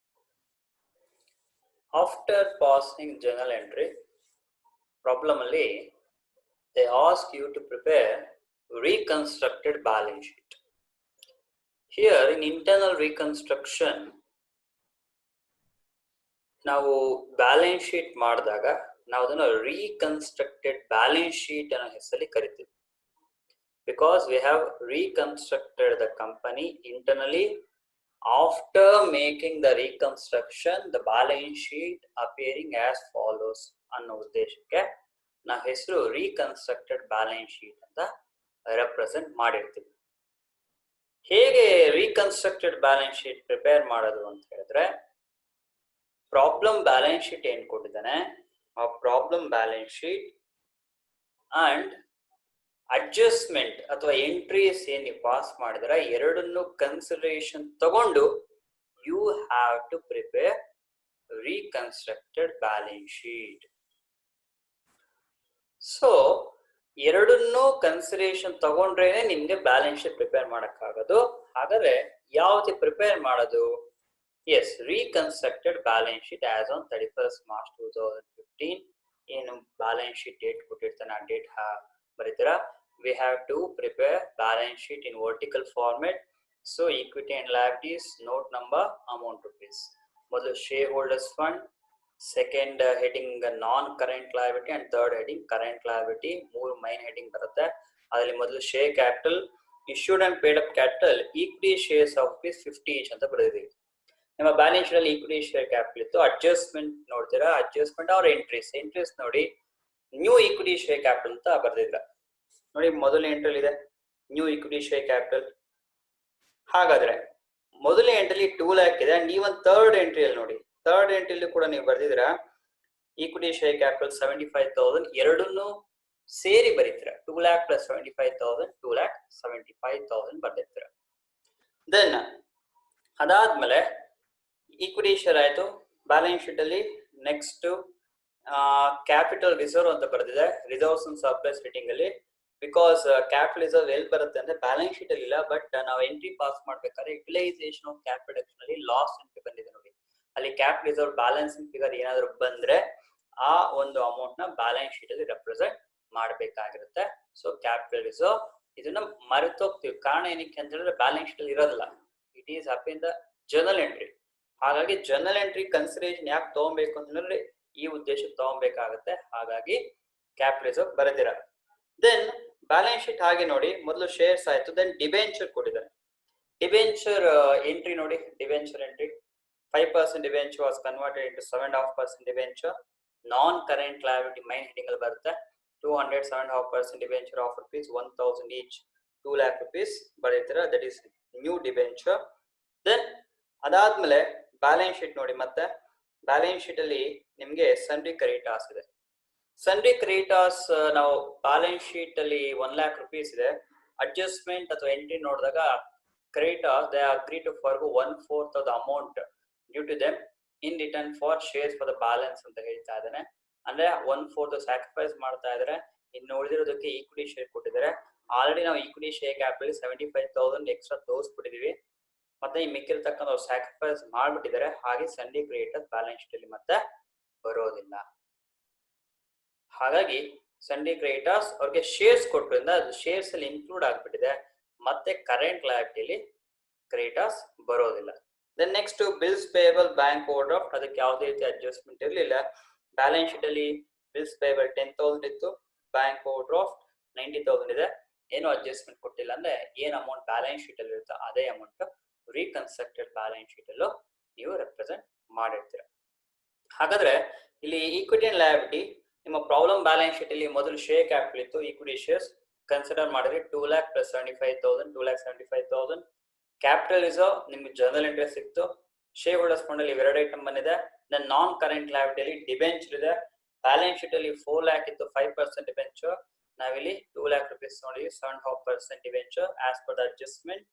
After passing journal entry, problem alli they ask you to prepare reconstructed balance sheet. Here in internal reconstruction, ನಾವು balance sheet ಮಾಡಿದಾಗ ನಾವು ಅದನ್ನು reconstructed balance sheet ಅನ್ನೋ ಹೆಸರಲ್ಲಿ ಕರಿತೀವಿ. Because we have reconstructed the company internally. After making the reconstruction the balance sheet appearing as follows ಅನ್ನೋ ಉದ್ದೇಶಕ್ಕೆ ನಾವು ಹೆಸರು ರೀಕನ್ಸ್ಟ್ರಕ್ಟೆಡ್ ಬ್ಯಾಲೆನ್ಸ್ ಶೀಟ್ ಅಂತ ರೆಪ್ರೆಸೆಂಟ್ ಮಾಡಿರ್ತೀವಿ. ಹೇಗೆ ರೀಕನ್ಸ್ಟ್ರಕ್ಟೆಡ್ ಬ್ಯಾಲೆನ್ಸ್ ಶೀಟ್ ಪ್ರಿಪೇರ್ ಮಾಡೋದು ಅಂತ ಹೇಳಿದ್ರೆ, ಪ್ರಾಬ್ಲಮ್ ಬ್ಯಾಲೆನ್ಸ್ ಶೀಟ್ ಏನ್ ಕೊಟ್ಟಿದ್ದಾನೆ ಆ problem balance sheet and adjustment ಅಥವಾ ಎಂಟ್ರೀಸ್ ಏನ್ ನೀವು ಪಾಸ್ ಮಾಡಿದ್ರೆ ಎರಡನ್ನು ಕನ್ಸಿಡರೇಷನ್ ತಗೊಂಡು you have to prepare reconstructed balance sheet. So ಎರಡನ್ನೂ ಕನ್ಸಿಡರೇಷನ್ ತಗೊಂಡ್ರೇನೆ ನಿಮ್ಗೆ ಬ್ಯಾಲೆನ್ಸ್ ಶೀಟ್ ಪ್ರಿಪೇರ್ ಮಾಡಕ್ಕಾಗೋದು. ಹಾಗಾದ್ರೆ ಯಾವ್ದು ಪ್ರಿಪೇರ್ ಮಾಡೋದು? Yes, reconstructed balance sheet as on 31st March 2015. ಏನು balance sheet date ಕೊಟ್ಟಿರ್ತಾನೆ ಆ date ಬರೀತೀರಾ. We have to prepare balance sheet in vertical format. So equity and liabilities, note number, amount rupees. ಮೊದಲು shareholders fund, second heading non-current liability and third heading current liability. ಮೂರು main heading ಬರುತ್ತೆ. ಅದರಲ್ಲಿ ಮೊದಲು share capital, issued and paid up capital, equity shares of ₹50 each ಅಂತ ಬರೆದಿದ್ದೀವಿ. ನಿಮ್ಮ balance sheet ಅಲ್ಲಿ equity share capital ಇತ್ತು. Adjustment ನೋಡ್ತೀರಾ, ಅಡ್ಜಸ್ಟ್ಮೆಂಟ್ ಅವ್ರ ಎಂಟ್ರೀಸ್ ನೋಡಿ ನ್ಯೂ ಈಕ್ವಿಟಿ ಶೇರ್ ಕ್ಯಾಪಿಟಲ್ ಅಂತ ಬರ್ದಿದ್ರ ನೋಡಿ. ಮೊದಲನೇ ಎಂಟ್ರಿ ಇದೆ ನ್ಯೂ ಈಕ್ವಿಟಿ ಶೇರ್ ಕ್ಯಾಪಿಟಲ್. ಹಾಗಾದ್ರೆ ಮೊದಲನೇ ಎಂಟ್ರಿ 2 lakh ಇದೆ. ನೀವೊಂದು ಥರ್ಡ್ ಎಂಟ್ರಿಯಲ್ಲಿ ನೋಡಿ, ಥರ್ಡ್ ಎಂಟ್ರಿಯಲ್ಲಿ ಕೂಡ ನೀವು ಬರ್ದಿದ್ದೀರಾ ಈಕ್ವಿಟಿ ಶೇರ್ ಕ್ಯಾಪಿಟಲ್ 75,000. ಎರಡನ್ನೂ ಸೇರಿ ಬರೀತೀರಾ. 2 lakh plus 75,000, 2 lakh 75,000 ಬರ್ದಿರ್ತೀರ. ದೆನ್ ಅದಾದ್ಮೇಲೆ ಈಕ್ವಿಟಿ ಶೇರ್ ಆಯ್ತು. ಬ್ಯಾಲೆನ್ಸ್ ಶೀಟ್ ಅಲ್ಲಿ ನೆಕ್ಸ್ಟ್ ಕ್ಯಾಪಿಟಲ್ ರಿಸರ್ವ್ ಅಂತ ಬರ್ದಿದೆ. ರಿಸರ್ವ್ಸ್ ಅಂಡ್ ಸರ್ಪ್ಲಸ್ ರೇಟಿಂಗ್ ಅಲ್ಲಿ, ಬಿಕಾಸ್ ಕ್ಯಾಪಿಟಲ್ ರಿಸರ್ವ್ ಎಲ್ಲಿ ಬರುತ್ತೆ ಅಂದ್ರೆ ಬ್ಯಾಲೆನ್ಸ್ ಶೀಟ್ ಅಲ್ಲಿ ಇಲ್ಲ, ಬಟ್ ನಾವು ಎಂಟ್ರಿ ಪಾಸ್ ಮಾಡ್ಬೇಕಾದ್ರೆ ಯುಟಿಲೈಸೇಷನ್ ಆಫ್ ಕ್ಯಾಪಿಟಲ್ ರಿಡಕ್ಷನ್ ಅಲ್ಲಿ ಲಾಸ್ ಎಂಟ್ರಿ ಬಂದಿದೆ ನೋಡಿ. ಅಲ್ಲಿ ಕ್ಯಾಪಿಟಲ್ ರಿಸರ್ವ್ ಬ್ಯಾಲೆನ್ಸಿಂಗ್ ಫಿಗರ್ ಏನಾದ್ರು ಬಂದ್ರೆ ಆ ಒಂದು ಅಮೌಂಟ್ ನ ಬ್ಯಾಲೆನ್ಸ್ ಶೀಟ್ ಅಲ್ಲಿ ರೆಪ್ರೆಸೆಂಟ್ ಮಾಡಬೇಕಾಗಿರುತ್ತೆ. ಸೊ ಕ್ಯಾಪಿಟಲ್ ರಿಸರ್ವ್ ಇದನ್ನ ಮರೆತೋಗ್ತೀವಿ. ಕಾರಣ ಏನಕ್ಕೆ ಅಂತ ಹೇಳಿದ್ರೆ ಬ್ಯಾಲೆನ್ಸ್ ಶೀಟ್ ಅಲ್ಲಿ ಇರೋದಿಲ್ಲ, it is up in the journal entry. ಹಾಗಾಗಿ ಜರ್ನಲ್ ಎಂಟ್ರಿ ಕನ್ಸಿಡರೇಷನ್ ಯಾಕೆ ತಗೊಬೇಕು ಅಂತಂದ್ರೆ ಈ ಉದ್ದೇಶಕ್ಕೆ ತಗೊಬೇಕಾಗುತ್ತೆ. ಹಾಗಾಗಿ ಕ್ಯಾಪಿಟಲ್ ರಿಸರ್ವ್ ಬರೆದಿರ. ದೆನ್ ಬ್ಯಾಲೆನ್ಸ್ ಶೀಟ್ ಹಾಗೆ ನೋಡಿ, ಮೊದಲು ಶೇರ್ಸ್ ಆಯ್ತು. ದೆನ್ ಡಿಬೆಂಚರ್ ಕೊಟ್ಟಿದ್ದಾರೆ. ಡಿಬೆಂಚರ್ ಎಂಟ್ರಿ ನೋಡಿ, debenture entry 5% debenture was converted into 7.5% debenture. Non current liability main heading ಅಲ್ಲಿ ಬರುತ್ತೆ. 200 7.5% debenture of ₹1,000 each, 2 lakh rupees ಬರೀತೀರಾ. That is new debenture. Then ಅದಾದ್ಮೇಲೆ ಬ್ಯಾಲೆನ್ಸ್ ಶೀಟ್ ನೋಡಿ, ಮತ್ತೆ ಬ್ಯಾಲೆನ್ಸ್ ಶೀಟ್ ಅಲ್ಲಿ ನಿಮ್ಗೆ ಸನ್ರಿ ಕ್ರೆಡಿಟಾರ್ಸ್ ಇದೆ. ಸನ್ರಿ ಕ್ರೆಡಿಟಾರ್ಸ್ ನಾವು ಬ್ಯಾಲೆನ್ಸ್ ಶೀಟ್ ಅಲ್ಲಿ 1 lakh rupees ಇದೆ. ಅಡ್ಜಸ್ಟ್ಮೆಂಟ್ ಅಥವಾ ಎಂಟ್ರಿ ನೋಡಿದಾಗ creditors they agree to forgo 1/4 of the amount due to them in return for shares for the balance ಅಂತ ಹೇಳ್ತಾ ಇದ್ದಾನೆ. ಅಂದ್ರೆ 1/4 ಸ್ಯಾಕ್ರಿಫೈಸ್ ಮಾಡ್ತಾ ಇದಾರೆ. ಇನ್ನು ಉಳಿದಿರೋದಕ್ಕೆ ಈಕ್ವಿಟಿ ಶೇರ್ ಕೊಟ್ಟಿದ್ದಾರೆ. ಆಲ್ರೆಡಿ ನಾವು ಈಕ್ವಿಟಿ ಶೇರ್ ಕ್ಯಾಪಿಟಲ್ 75,000 ಎಕ್ಸ್ಟ್ರಾ ತೋರಿಸ್ಬಿಟ್ಟಿದೀವಿ. ಮತ್ತೆ ಈ ಮಿಕ್ಕಿರ್ತಕ್ಕಂಥ ಸ್ಯಾಕ್ರಿಫೈಸ್ ಮಾಡ್ಬಿಟ್ಟಿದ್ದಾರೆ. ಹಾಗೆ ಸನ್ರಿ ಕ್ರೆಡಿಟರ್ಸ್ ಬ್ಯಾಲೆನ್ಸ್ ಶೀಟ್ ಅಲ್ಲಿ ಮತ್ತೆ ಬರೋದಿಲ್ಲ. ಹಾಗಾಗಿ ಸನ್ರಿ ಕ್ರೆಡಿಟರ್ಸ್ ಅವ್ರಿಗೆ ಶೇರ್ಸ್ ಕೊಟ್ಟರಿಂದ ಅದು ಶೇರ್ಸ್ ಅಲ್ಲಿ ಇನ್ಕ್ಲೂಡ್ ಆಗ್ಬಿಟ್ಟಿದೆ. ಮತ್ತೆ ಕರೆಂಟ್ ಲಯಬಿಲಿಟಿಲಿ ಕ್ರೆಡಿಟರ್ಸ್ ಬರೋದಿಲ್ಲ. Then next bills payable bank overdraft, ಅದಕ್ಕೆ ಯಾವುದೇ ರೀತಿ ಅಡ್ಜಸ್ಟ್ಮೆಂಟ್ ಇರಲಿಲ್ಲ. ಬ್ಯಾಲೆನ್ಸ್ ಶೀಟ್ ಅಲ್ಲಿ ಬಿಲ್ಸ್ ಪೇಯಬಲ್ 10,000 ಇತ್ತು, ಬ್ಯಾಂಕ್ ಓವರ್ ಡ್ರಾಫ್ಟ್ 90,000 ಇದೆ. ಏನು ಅಡ್ಜಸ್ಟ್ಮೆಂಟ್ ಕೊಟ್ಟಿಲ್ಲ. ಅಂದ್ರೆ ಏನ್ ಅಮೌಂಟ್ ಬ್ಯಾಲೆನ್ಸ್ ಶೀಟ್ ಅಲ್ಲಿ ಇರುತ್ತೋ ಅದೇ ಅಮೌಂಟ್ ರೀಕನ್ಸ್ಟ್ರಕ್ಟೆಡ್ ಬ್ಯಾಲೆನ್ಸ್ ಶೀಟ್ ಅಲ್ಲೂ ನೀವು ರೆಪ್ರೆಸೆಂಟ್ ಮಾಡಿರ್ತೀರ. ಹಾಗಾದ್ರೆ ಇಲ್ಲಿ ಈಕ್ವಿಟಿ ಅಂಡ್ ಲಯಬಿಲಿಟಿ ನಿಮ್ಮ ಪ್ರಾಬ್ಲಮ್ ಬ್ಯಾಲೆನ್ಸ್ ಶೀಟ್ ಅಲ್ಲಿ ಮೊದಲು ಶೇರ್ ಕ್ಯಾಪಿಟಲ್ ಇತ್ತು, ಈಕ್ವಿಟಿ ಶೇರ್ಸ್ ಕನ್ಸಿಡರ್ ಮಾಡಿದ್ರೆ 2 lakh plus 75,000, 2,75,000. ಕ್ಯಾಪಿಟಲ್ ರಿಸರ್ವ್ ನಿಮ್ಗೆ ಜರ್ನಲ್ ಎಂಟ್ರಿ ಸಿಕ್ತು. ಶೇರ್ ಹೋಲ್ಡರ್ಸ್ ಫಂಡ್ ಅಲ್ಲಿ ಇವೆರಡು ಐಟಮ್ ಬಂದಿದೆ. ದೆನ್ ನಾನ್ ಕರೆಂಟ್ ಲಯಬಿಲಿಟಿ ಅಲ್ಲಿ ಡಿಬೆಂಚರ್ ಇದೆ. ಬ್ಯಾಲೆನ್ಸ್ ಶೀಟ್ ಅಲ್ಲಿ 4 lakh ಇತ್ತು, 5% ಡಿಬೆಂಚರ್. ನಾವಿಲ್ಲಿ 2 lakh rupees ನೋಡಿ 7.5% debenture as per the adjustment.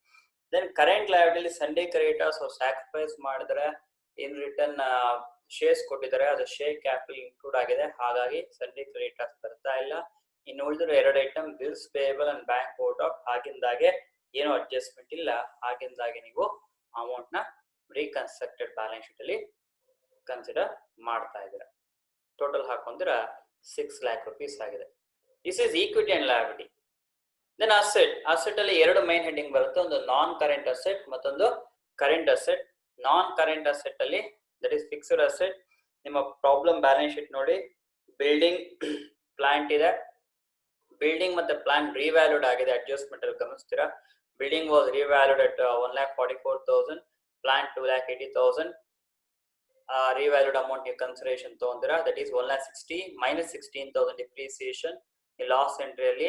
Then current liability sundry creditors ಅವ್ರು ಸ್ಯಾಕ್ರಿಫೈಸ್ ಮಾಡಿದ್ರೆ ಇನ್ ರಿಟರ್ನ್ ಶೇರ್ಸ್ ಕೊಟ್ಟಿದ್ದಾರೆ, ಅದು ಶೇರ್ ಕ್ಯಾಪಿಟಲ್ ಇನ್ಕ್ಲೂಡ್ ಆಗಿದೆ, ಹಾಗಾಗಿ ಸಂಡೇ ಕ್ರೆಡಿಟರ್ಸ್ ಬರ್ತಾ ಇಲ್ಲ. ಇನ್ನು ಉಳಿದಿರೋ ಎರಡು item bills payable and bank overdraft, ಆಗಿಂದಾಗೆ ಏನು ಅಡ್ಜಸ್ಟ್ಮೆಂಟ್ ಇಲ್ಲ, ಆಗಿಂದಾಗೆ ನೀವು ಅಮೌಂಟ್ ನ ರೀಕನ್ಸ್ಟ್ರಕ್ಟೆಡ್ ಬ್ಯಾಲೆನ್ಸ್ ಶೀಟ್ ಅಲ್ಲಿ ಕನ್ಸಿಡರ್ ಮಾಡ್ತಾ ಇದ್ದೀರಾ. ಟೋಟಲ್ ಹಾಕೊಂಡ್ರ 6 lakh rupees ಆಗಿದೆ. This is equity and liability. Then asset ಅಲ್ಲಿ ಎರಡು ಮೈನ್ ಹೆಡ್ಡಿಂಗ್ ಬರುತ್ತೆ, ಒಂದು ನಾನ್ ಕರೆಂಟ್ ಅಸೆಟ್, ಮತ್ತೊಂದು current asset. Non current asset ಅಲ್ಲಿ ದಟ್ ಇಸ್ ಫಿಕ್ಸ್ಡ್ ಅಸೆಟ್. ನಿಮ್ಮ ಪ್ರಾಬ್ಲಮ್ ಬ್ಯಾಲೆನ್ಸ್ ಶೀಟ್ ನೋಡಿ, ಬಿಲ್ಡಿಂಗ್ ಪ್ಲಾಂಟ್ ಇದೆ, ಬಿಲ್ಡಿಂಗ್ ಮತ್ತೆ ಪ್ಲಾಂಟ್ ರಿವ್ಯಾಲ್ಯೂಡ್ ಆಗಿದೆ, ಅಡ್ಜಸ್ಟ್ಮೆಂಟ್ ಅಲ್ಲಿ ಗಮನಿಸ್ತೀರಾ. Building was revalued at 1,44,000, plant 2,80,000. revalued amount ನೀವು ಕನ್ಸಿಡರೇಷನ್ ತಗೊಂಡಿರಾ, ದಟ್ ಈಸ್ 1,60 minus 16,000 ಡಿಪ್ರಿಸಿಯೇಷನ್. ಈ ಲಾಸ್ ಎಂಟ್ರಿ ಅಲ್ಲಿ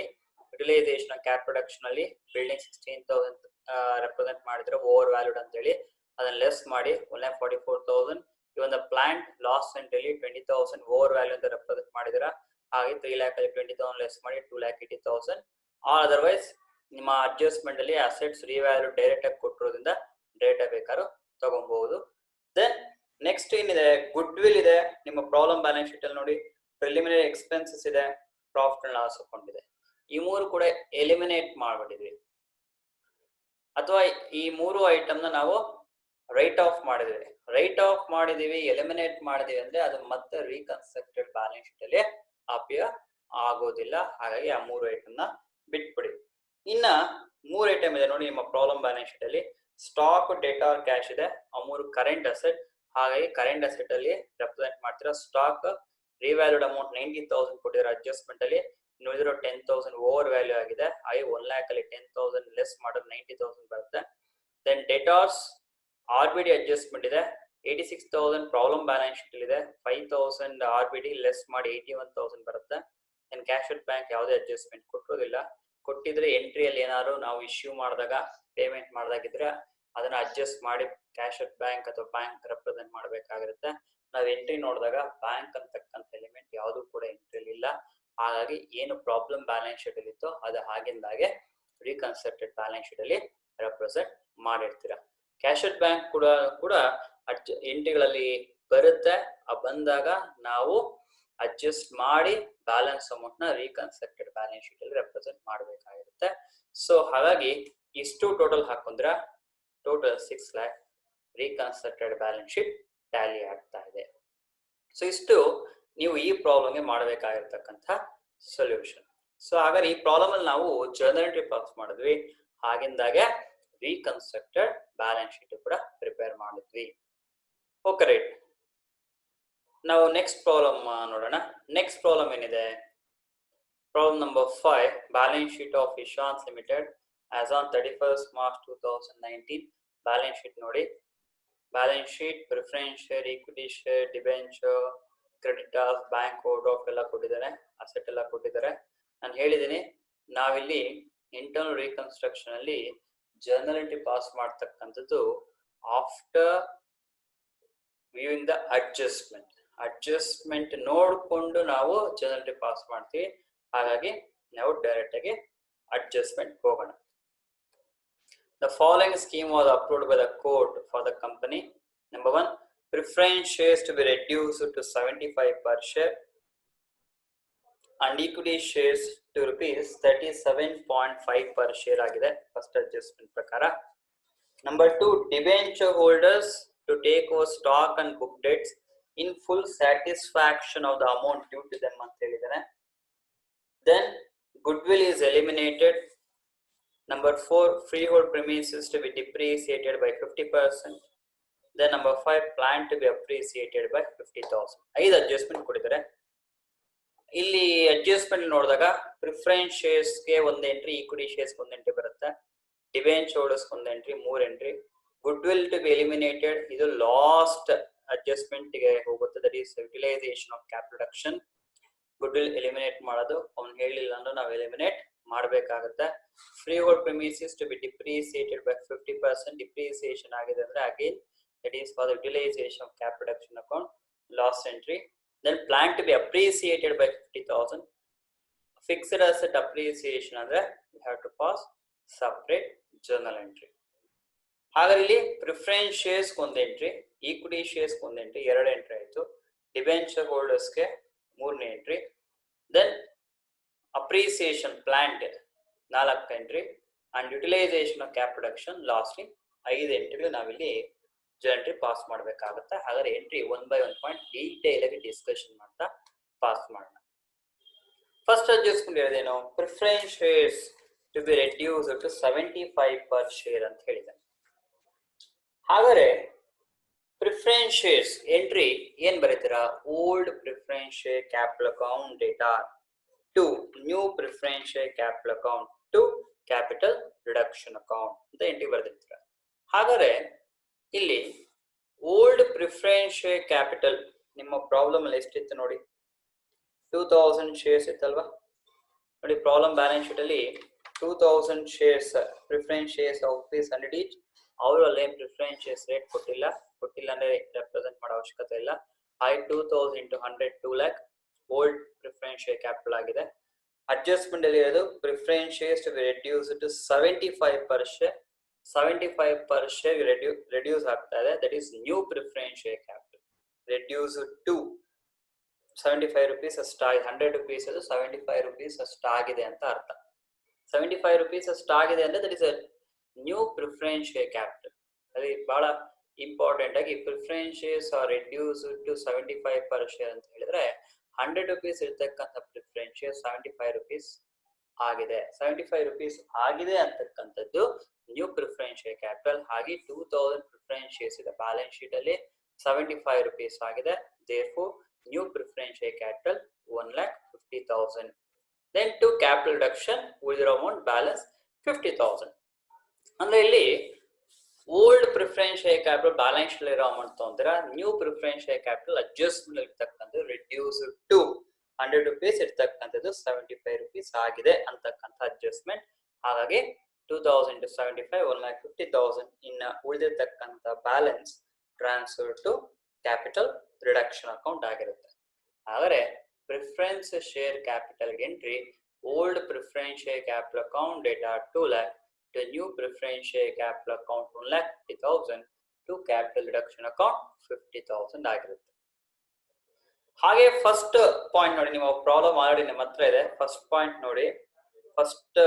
ಯುಟಿಲೈಸೇಷನ್ ಕ್ಯಾಪ್ ಪ್ರೊಡಕ್ಷನ್ ಅಲ್ಲಿ ಬಿಲ್ಡಿಂಗ್ 16,000 ರೆಪ್ರೆಸೆಂಟ್ ಮಾಡಿದ್ರೆ ಓವರ್ ವ್ಯಾಲ್ಯೂಡ್ ಅಂತ ಹೇಳಿ ಅದನ್ನ ಲೆಸ್ ಮಾಡಿ 1,44,000. ಇವನ್ ಪ್ಲಾಂಟ್ ಲಾಸ್ ಎಂಟ್ರಿ ಅಲ್ಲಿ 20,000 ಓವರ್ ವ್ಯಾಲ್ಯೂ ಅಂತ ರೆಪ್ರೆಸೆಂಟ್ ಮಾಡಿದಿರಾ, ಹಾಗೆ 3 lakh ಅಲ್ಲಿ 20,000 ಲೆಸ್ ಮಾಡಿ 2,80,000. ಆರ್ ಅದರ್ವೈಸ್ ನಿಮ್ಮ ಅಡ್ಜಸ್ಟ್ಮೆಂಟ್ ಅಲ್ಲಿ ಅಸೆಟ್ಸ್ ರಿವ್ಯಾಲ್ಯೂ ಡೈರೆಕ್ಟ್ ಆಗಿ ಕೊಟ್ಟಿರೋದ್ರಿಂದ ಡೇಟಾ ಬೇಕಾದ್ರೂ ತಗೊಬಹುದು. ದೆನ್ ನೆಕ್ಸ್ಟ್ ಏನಿದೆ, ಗುಡ್ ವಿಲ್ ಇದೆ. ನಿಮ್ಮ ಪ್ರಾಬ್ಲಮ್ ಬ್ಯಾಲೆನ್ಸ್ ಶೀಟ್ ಅಲ್ಲಿ ನೋಡಿ, ಪ್ರಿಲಿಮಿನರಿ ಎಕ್ಸ್ಪೆನ್ಸಸ್ ಇದೆ, ಪ್ರಾಫಿಟ್ ಅಂಡ್ ಲಾಸ್ ಅಕೌಂಟ್ ಇದೆ. ಈ ಮೂರು ಕೂಡ ಎಲಿಮಿನೇಟ್ ಮಾಡ್ಬಿಟ್ಟಿದ್ವಿ, ಅಥವಾ ಈ ಮೂರು ಐಟಮ್ ನ ನಾವು ರೈಟ್ ಆಫ್ ಮಾಡಿದ್ವಿ. ರೈಟ್ ಆಫ್ ಮಾಡಿದೀವಿ, ಎಲಿಮಿನೇಟ್ ಮಾಡಿದೀವಿ ಅಂದ್ರೆ ಅದು ಮತ್ತೆ ರೀಕನ್ಸ್ಟ್ರಕ್ಟೆಡ್ ಬ್ಯಾಲೆನ್ಸ್ ಶೀಟ್ ಅಲ್ಲಿ ಅಪಿಯರ್ ಆಗೋದಿಲ್ಲ, ಹಾಗಾಗಿ ಆ ಮೂರು ಐಟಮ್ ನ ಬಿಟ್ಬಿಡಿ. ಇನ್ನ ಮೂರು ಐಟಮ್ ಇದೆ ನೋಡಿ ನಿಮ್ಮ ಪ್ರಾಬ್ಲಮ್ ಬ್ಯಾಲೆನ್ಸ್ ಶೀಟ್ ಅಲ್ಲಿ, ಸ್ಟಾಕ್, ಡೇಟಾರ್, ಕ್ಯಾಶ್ ಇದೆ. ಆ ಮೂರು ಕರೆಂಟ್ ಅಸೆಟ್, ಹಾಗಾಗಿ ಕರೆಂಟ್ ಅಸೆಟ್ ಅಲ್ಲಿ ರೆಪ್ರೆಸೆಂಟ್ ಮಾಡ್ತೀರಾ. ಸ್ಟಾಕ್ ರಿವ್ಯಾಲ್ಯೂಡ್ ಅಮೌಂಟ್ 90,000 ಕೊಟ್ಟಿರೋ ಅಡ್ಜಸ್ಟ್ಮೆಂಟ್ ಅಲ್ಲಿ, ಉಳಿದಿರೋ 10,000 ಓವರ್ ವ್ಯಾಲ್ಯೂ ಆಗಿದೆ, ಹಾಗೆ 1 lakh ಅಲ್ಲಿ 10,000 ಲೆಸ್ ಮಾಡಿದ್ರೆ 90,000 ಬರುತ್ತೆ. ದೆನ್ ಡೇಟಾರ್ಸ್ RBD ಅಡ್ಜಸ್ಟ್ಮೆಂಟ್ ಇದೆ, 86,000 ಪ್ರಾಬ್ಲಮ್ ಬ್ಯಾಲೆನ್ಸ್ ಶೀಟ್ ಇದೆ, 5,000 RBD ಲೆಸ್ ಮಾಡಿ 81,000 ಬರುತ್ತೆ. ದೆನ್ ಕ್ಯಾಶ್ ಅಟ್ ಬ್ಯಾಂಕ್ ಯಾವುದೇ ಅಡ್ಜಸ್ಟ್ಮೆಂಟ್ ಕೊಟ್ಟಿರೋದಿಲ್ಲ. ಕೊಟ್ಟಿದ್ರೆ ಎಂಟ್ರಿಯಲ್ಲಿ ಏನಾದ್ರು ನಾವು ಇಶ್ಯೂ ಮಾಡಿದಾಗ ಪೇಮೆಂಟ್ ಮಾಡಿದಾಗಿದ್ರೆ ಅದನ್ನ ಅಡ್ಜಸ್ಟ್ ಮಾಡಿ ಕ್ಯಾಶ್ ಅಟ್ ಬ್ಯಾಂಕ್ ಅಥವಾ ಬ್ಯಾಂಕ್ ರೆಪ್ರೆಸೆಂಟ್ ಮಾಡಬೇಕಾಗಿರುತ್ತೆ. ನಾವು ಎಂಟ್ರಿ ನೋಡಿದಾಗ ಬ್ಯಾಂಕ್ ಅಂತಕ್ಕಂಥ ಎಲಿಮೆಂಟ್ ಯಾವುದು ಕೂಡ ಎಂಟ್ರಿಯಲ್ಲಿ ಇಲ್ಲ, ಹಾಗಾಗಿ ಏನು ಪ್ರಾಬ್ಲಮ್ ಬ್ಯಾಲೆನ್ಸ್ ಶೀಟ್ ಅಲ್ಲಿ ಇತ್ತು ಅದು ಆಗಿಂದಾಗೆ ರೀಕನ್ಸ್ಟ್ರಕ್ಟೆಡ್ ಬ್ಯಾಲೆನ್ಸ್ ಶೀಟ್ ಅಲ್ಲಿ ರೆಪ್ರೆಸೆಂಟ್ ಮಾಡಿರ್ತೀರಾ. ಕ್ಯಾಶ್ ಅಟ್ ಬ್ಯಾಂಕ್ ಕೂಡ ಎಂಟ್ರಿಗಳಲ್ಲಿ ಬರುತ್ತೆ, ಬಂದಾಗ ನಾವು ಅಡ್ಜಸ್ಟ್ ಮಾಡಿ ಬ್ಯಾಲೆನ್ಸ್ ಅಮೌಂಟ್ ನ ರೀಕನ್ಸ್ಟ್ರಕ್ಟೆಡ್ ಬ್ಯಾಲೆನ್ಸ್ ಶೀಟ್ ಅಲ್ಲಿ ರೆಪ್ರೆಸೆಂಟ್ ಮಾಡಬೇಕಾಗಿರುತ್ತೆ. ಸೊ ಹಾಗಾಗಿ ಇಷ್ಟು ಟೋಟಲ್ ಹಾಕೊಂಡ್ರೆ total 6 lakh reconstructed balance sheet Tally ಆಗ್ತಾ ಇದೆ. ಸೊ ಇಷ್ಟು ನೀವು ಈ ಪ್ರಾಬ್ಲಮ್ಗೆ ಮಾಡಬೇಕಾಗಿರ್ತಕ್ಕಂಥ ಸೊಲ್ಯೂಷನ್. ಸೊ ಹಾಗಾದ್ರೆ ಈ ಪ್ರಾಬ್ಲಮ್ ಅಲ್ಲಿ ನಾವು ಜರ್ನಲ್ ಎಂಟ್ರಿ ಪಾಸ್ ಮಾಡಿದ್ವಿ, ಹಾಗಿಂದಾಗೆ ರೀಕನ್ಸ್ಟ್ರಕ್ಟೆಡ್ ಬ್ಯಾಲೆನ್ಸ್ ಶೀಟ್ ಕೂಡ ಪ್ರಿಪೇರ್ ಮಾಡಿದ್ವಿ. ಓಕೆ ರೈಟ್, ನಾವು ನೆಕ್ಸ್ಟ್ ಪ್ರಾಬ್ಲಮ್ ನೋಡೋಣ. ನೆಕ್ಸ್ಟ್ ಪ್ರಾಬ್ಲಮ್ ಏನಿದೆ, problem number 5, balance sheet of Ishans limited as on 31st March 2019. Balance sheet ನೋಡಿ, balance sheet, preference share, equity share, debenture, creditors, bank overdraft ಎಲ್ಲ ಕೊಟ್ಟಿದ್ದಾರೆ, asset ಎಲ್ಲ ಕೊಟ್ಟಿದ್ದಾರೆ. ನಾನು ಹೇಳಿದ್ದೀನಿ ನಾವಿಲ್ಲಿ ಇಂಟರ್ನಲ್ ರೀಕನ್ಸ್ಟ್ರಕ್ಷನ್ ಅಲ್ಲಿ ಜರ್ನಲ್ ಎಂಟ್ರಿ ಪಾಸ್ ಮಾಡ್ತಕ್ಕಂಥದ್ದು ಆಫ್ಟರ್ ವ್ಯೂಯಿಂಗ್ ದ ಅಡ್ಜಸ್ಟ್ಮೆಂಟ್ ನೋಡಿಕೊಂಡು ನಾವು ಜರ್ನಲ್ ಎಂಟ್ರಿ ಪಾಸ್ ಮಾಡ್ತೀವಿ, ಹಾಗಾಗಿ ನಾವು ಡೈರೆಕ್ಟ್ ಆಗಿ ಅಡ್ಜಸ್ಟ್ಮೆಂಟ್ ಹೋಗೋಣ. The following scheme was approved by the court for the company. Number 1, preference shares to be reduced to 75 per share and equity shares to rupees 37.5 per share ಆಗಿದೆ first adjustment ಪ್ರಕಾರ. Number 2, debenture holders to take over stock and book debts in full satisfaction of the amount due to them ಅಂತ ಹೇಳಿದ್ದಾರೆ. Then goodwill is eliminated. Number 4, freehold premises to be depreciated by 50%. Then number 5, plant to be appreciated by 50,000. 5 adjustment ಕೊಟ್ಟಿದ್ದಾರೆ. ಇಲ್ಲಿ adjustment ನೋಡಿದಾಗ preference shares ಗೆ ಒಂದು entry, equity shares ಒಂದು entry ಬರುತ್ತೆ, debenture holders ಒಂದು entry, 3 entry. Goodwill to be eliminated, ಇದು last adjustment ಗೆ ಹೋಗುತ್ತೆ, that is utilisation of cap reduction. Goodwill eliminate ಮಾಡೋದು ಅವ್ನು ಹೇಳಿಲ್ಲ ಅಂದ್ರೆ ನಾವು ಎಲಿಮಿನೇಟ್ ಮಾಡಬೇಕಾಗುತ್ತೆ. Freehold premises to be depreciated by 50%, depreciation ಆಗಿದೆ ಅಂದ್ರೆ again that is for the utilization of cap reduction account, loss entry. Then plan to be appreciated by 50,000. Fixed asset appreciation andre we have to pass separate journal entry. ಹಾಗಾದ್ರೆ ಇಲ್ಲಿ preference shares ಒಂದು entry, equity shares ಒಂದು entry, ಎರಡು entry ಆಯ್ತು. Debenture holders ಗೆ ಮೂರನೇ entry. Then appreciation plant 4 entry and utilisation of cap reduction lastly 5 ಎಂಟ್ರಿಗಳು ನಾವಿಲ್ಲಿ ಎಂಟ್ರಿ ಪಾಸ್ ಮಾಡಬೇಕಾಗುತ್ತೆ. ಹಾಗಾದ್ರೆ ಎಂಟ್ರಿ 1 by 1 ಪಾಯಿಂಟ್ ಡೀಟೇಲ್ ಆಗಿ ಡಿಸ್ಕಷನ್ ಮಾಡ್ತಾ ಪಾಸ್ ಮಾಡೋಣ. ಫಸ್ಟ್ ಅಡ್ಜಸ್ಟ್ಮೆಂಟ್ ಇರೋದೇನು, preference shares to be reduce to 75 per share ಅಂತ ಹೇಳಿದೆ. ಹಾಗಾದ್ರೆ ಪ್ರಿಫರೆನ್ಸ್ ಶೇರ್ಸ್ ಎಂಟ್ರಿ ಏನ್ ಬರೀತೀರಾ, old preference share capital account ಡೇಟಾ to new preference share capital account to capital reduction account ಅಂತ ಎಂಟ್ರಿ ಬರೆದಿರ್ತೀರ. ಹಾಗಾದ್ರೆ ಇಲ್ಲಿ ಓಲ್ಡ್ ಪ್ರಿಫರೆನ್ಸ್ ಶೇರ್ ಕ್ಯಾಪಿಟಲ್ ನಿಮ್ಮ ಪ್ರಾಬ್ಲಮ್ ಅಲ್ಲಿ ಎಷ್ಟಿತ್ತು ನೋಡಿ, 2000 ಶೇರ್ಸ್ ಇತ್ತಲ್ವಾ. ನೋಡಿ ಪ್ರಾಬ್ಲಮ್ ಬ್ಯಾಲೆನ್ಸ್ ಶೀಟ್ ಅಲ್ಲಿ 2000 shares preference shares of ₹100 each. ಅವರು ಅಲ್ಲೇ ಪ್ರಿಫರೆನ್ಸ್ ಶೇರ್ಸ್ ರೇಟ್ ಕೊಟ್ಟಿಲ್ಲ ಅಂದ್ರೆ ರೆಪ್ರೆಸೆಂಟ್ ಮಾಡೋ ಅವಶ್ಯಕತೆ ಇಲ್ಲ. 2000 into 100 2 lakh old preference share capital ಆಗಿದೆ. ಅಡ್ಜಸ್ಟ್ಮೆಂಟ್ ಅಲ್ಲಿ ಇರೋದು preference shares to be reduce to 75 per share. 75 per share reduce ಆಗ್ತಾ ಇದೆ. That is new preference share capital reduce to 75 rupees ಅಷ್ಟಾಗಿದೆ. 100 rupees ಅದು 75 rupees ಅಷ್ಟಾಗಿದೆ ಅಂತ ಅರ್ಥ. 75 rupees ಅಷ್ಟಾಗಿದೆ ಅಂದ್ರೆ that is a new preference share capital. ಅದು ಬಹಳ ಇಂಪಾರ್ಟೆಂಟ್ ಆಗಿ preference shares are reduce to 75 per share ಅಂತ ಹೇಳಿದ್ರೆ 100 rupees ಇರ್ತಕ್ಕಂಥ ಪ್ರಿಫರೆನ್ಸ್ ಶೇರ್ 75 rupees ಆಗಿದೆ. 75 rupees ಆಗಿದೆ ಅಂತಕ್ಕಂಥದ್ದು ನ್ಯೂ ಪ್ರಿಫರೆನ್ಸ್ ಶೇರ್ ಕ್ಯಾಪಿಟಲ್. ಹಾಗೆ 2000 ಪ್ರಿಫರೆನ್ಸ್ ಶೇರ್ಸ್ ಇದೆ ಬ್ಯಾಲೆನ್ಸ್ ಶೀಟ್ ಅಲ್ಲಿ 75 rupees ಆಗಿದೆ. therefore new preference share capital 1,50,000. then to capital reduction ಉಳಿದಿರೋ ಅಮೌಂಟ್ ಬ್ಯಾಲೆನ್ಸ್ 50,000. ಅಂದ್ರೆ ಇಲ್ಲಿ old preference share capital balance sheet ಇರೋ ಅಮೌಂಟ್ ತಗೊಂತೀರಾ, new preference share capital adjustment ಇರ್ತಕ್ಕಂಥದ್ದು ರಿಡ್ಯೂಸ್ ಟು 100 rupees ಇರ್ತಕ್ಕಂಥದ್ದು 75 rupees ಆಗಿದೆ ಅಂತಕ್ಕಂಥ ಅಡ್ಜಸ್ಟ್ಮೆಂಟ್. ಹಾಗಾಗಿ 2000 to 75 1,50,000 ಇನ್ನ ಉಳಿದಿರ್ತಕ್ಕಂಥ balance transfer to capital reduction account ಆಗಿರುತ್ತೆ. ಹಾಗಾದ್ರೆ preference share capital entry old preference share capital account debtor 2 lakh to new preference share capital account 1,50,000 to capital reduction account 50,000 ಆಗಿರುತ್ತೆ. ಹಾಗೆ ಫಸ್ಟ್ ಪಾಯಿಂಟ್ ನೋಡಿ, ನಿಮ್ಮ problem already ನಿಮ್ಮ ಹತ್ರ ಇದೆ. First point ನೋಡಿ, ಫಸ್ಟ್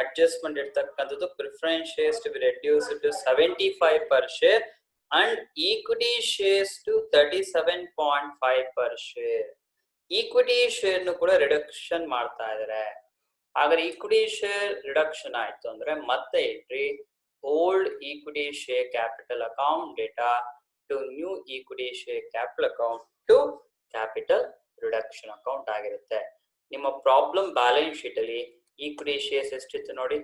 ಅಡ್ಜಸ್ಟ್ಮೆಂಟ್ ಇರ್ತಕ್ಕಂಥದ್ದು preference shares to be reduce to 75 per share and equity shares to 37.5 per share. Equity share ಕೂಡ ರಿಡಕ್ಷನ್ ಮಾಡ್ತಾ ಇದ್ದಾರೆ. ಹಾಗಾದ್ರೆ ಈಕ್ವಿಟಿ ಶೇರ್ ರಿಡಕ್ಷನ್ ಆಯ್ತು ಅಂದ್ರೆ ಮತ್ತೆ entry old equity share capital account ಡೇಟಾ to new equity share capital account to capital reduction account ಆಗಿರುತ್ತೆ. ನಿಮ್ಮ ಪ್ರಾಬ್ಲಮ್ ಬ್ಯಾಲೆನ್ಸ್ ಶೀಟ್ ಅಲ್ಲಿ ಈಕ್ವಿಟಿ ಶೇರ್ಸ್ ಎಷ್ಟಿತ್ತು ನೋಡಿ,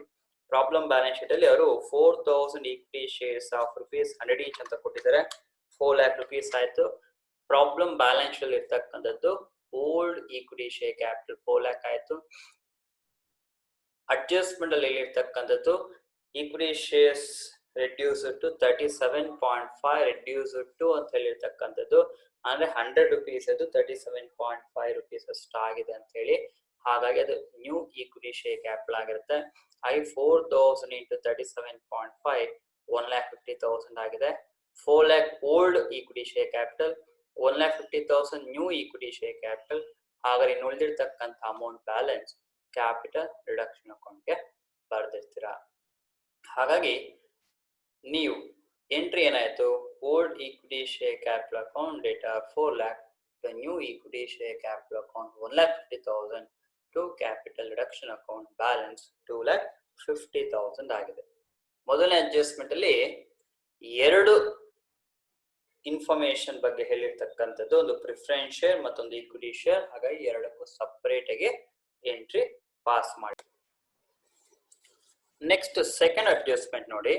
ಪ್ರಾಬ್ಲಮ್ ಬ್ಯಾಲೆನ್ಸ್ ಶೀಟ್ ಅಲ್ಲಿ ಅವರು 4,000 ಈಕ್ವಿಟಿ ಶೇರ್ಸ್ ಆಫ್ ₹100 ಈಚ್ ಅಂತ ಕೊಟ್ಟಿದ್ದಾರೆ. 4 lakh rupees ಆಯ್ತು. ಪ್ರಾಬ್ಲಮ್ ಬ್ಯಾಲೆನ್ಸ್ ಶೀಟ್ ಅಲ್ಲಿ ಇರ್ತಕ್ಕಂಥದ್ದು old equity share capital 4 lakh ಆಯ್ತು. ಅಡ್ಜಸ್ಟ್ಮೆಂಟ್ ಅಲ್ಲಿ ಇರ್ತಕ್ಕಂಥದ್ದು equity shares reduce to 37.5 reduce to ಅಂತ ಹೇಳಿರ್ತಕ್ಕಂಥದ್ದು ಅಂದ್ರೆ 100 rupees ಅದು 37.5 rupees ಅಷ್ಟಾಗಿದೆ ಅಂತ ಹೇಳಿ. ಹಾಗಾಗಿ ಅದು ನ್ಯೂ ಈಕ್ವಿಟಿ ಶೇರ್ ಕ್ಯಾಪಿಟಲ್ ಆಗಿರುತ್ತೆ. 4,000 into 37.5 1,50,000 ಆಗಿದೆ. 4 lakh old equity share capital, 1,50,000 new equity share capital. ಹಾಗಾದ್ರೆ ಇನ್ನು ಉಳಿದಿರ್ತಕ್ಕಂಥ ಅಮೌಂಟ್ ಬ್ಯಾಲೆನ್ಸ್ ಕ್ಯಾಪಿಟಲ್ ರಿಡಕ್ಷನ್ ಅಕೌಂಟ್ಗೆ ಬರ್ದಿರ್ತೀರಾ. ಹಾಗಾಗಿ ನೀವು ಎಂಟ್ರಿ ಏನಾಯ್ತು, old equity share capital account data 4 lakh to new equity share capital account 1,50,000 to capital reduction account balance 2,50,000 ಆಗಿದೆ. ಮೊದಲನೇ adjustment ಅಲ್ಲಿ ಎರಡು ಇನ್ಫಾರ್ಮೇಶನ್ ಬಗ್ಗೆ ಹೇಳಿರ್ತಕ್ಕಂಥದ್ದು, ಒಂದು ಪ್ರಿಫರೆನ್ಸ್ ಶೇರ್ ಮತ್ತೊಂದು ಈಕ್ವಿಟಿ ಶೇರ್. ಹಾಗಾಗಿ ಎರಡಕ್ಕೂ ಸಪರೇಟ್ ಆಗಿ ಎಂಟ್ರಿ ಪಾಸ್ ಮಾಡಿ. ನೆಕ್ಸ್ಟ್ ಸೆಕೆಂಡ್ ಅಡ್ಜಸ್ಟ್ಮೆಂಟ್ ನೋಡಿ,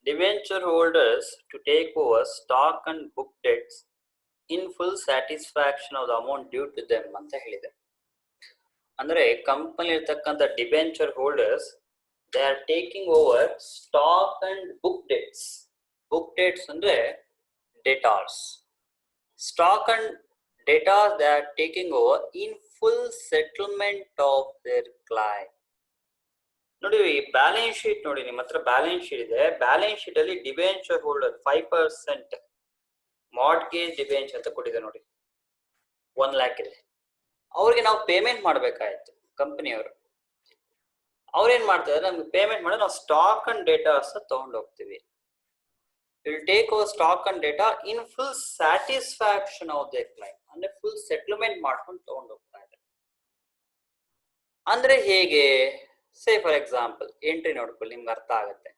debenture holders to take over stock and book debts in full satisfaction of the amount due to them ಅಂತ ಹೇಳಿದೆ. ಅಂದ್ರೆ ಕಂಪನಿ ಇರ್ತಕ್ಕಂಥ debenture holders they are taking over stock and book debts. Book debts ಅಂದ್ರೆ debtors. Stock and debtors, they are taking over in full settlement of their client. ನೋಡಿ balance sheet ನೋಡಿ, ನಿಮ್ಮ ಹತ್ರ balance sheet ಇದೆ. Balance sheet ಅಲ್ಲಿ debenture holder 5% mortgage debenture ಅಂತ ಕೊಟ್ಟಿದೆ ನೋಡಿ, 1 lakh ಇದೆ. ಅವ್ರಿಗೆ ನಾವು ಪೇಮೆಂಟ್ ಮಾಡ್ಬೇಕಾಯ್ತು. ಕಂಪನಿಯವರು ಅವ್ರೇನ್ ಮಾಡ್ತಾರೆ, ನಮ್ಗೆ ಪೇಮೆಂಟ್ ಮಾಡಿ ನಾವು ಸ್ಟಾಕ್ ಅಂಡ್ ಡೇಟಾಸ್ ತಗೊಂಡು ಹೋಗ್ತೀವಿ. Will take over stock and data in full satisfaction of the client, ಅಂದ್ರೆ ಫುಲ್ ಸೆಟ್ಲ್ಮೆಂಟ್ ಮಾಡ್ಕೊಂಡು ತಗೊಂಡು ಹೋಗ್ತಾ ಇದ್ದಾರೆ. ಅಂದ್ರೆ ಹೇಗೆ? ಸೇ ಫಾರ್ ಎಕ್ಸಾಂಪಲ್ ಎಂಟ್ರಿ ನೋಡ್ಕೊಳ್ಳಿ, ನಿಮ್ಗೆ ಅರ್ಥ ಆಗುತ್ತೆ.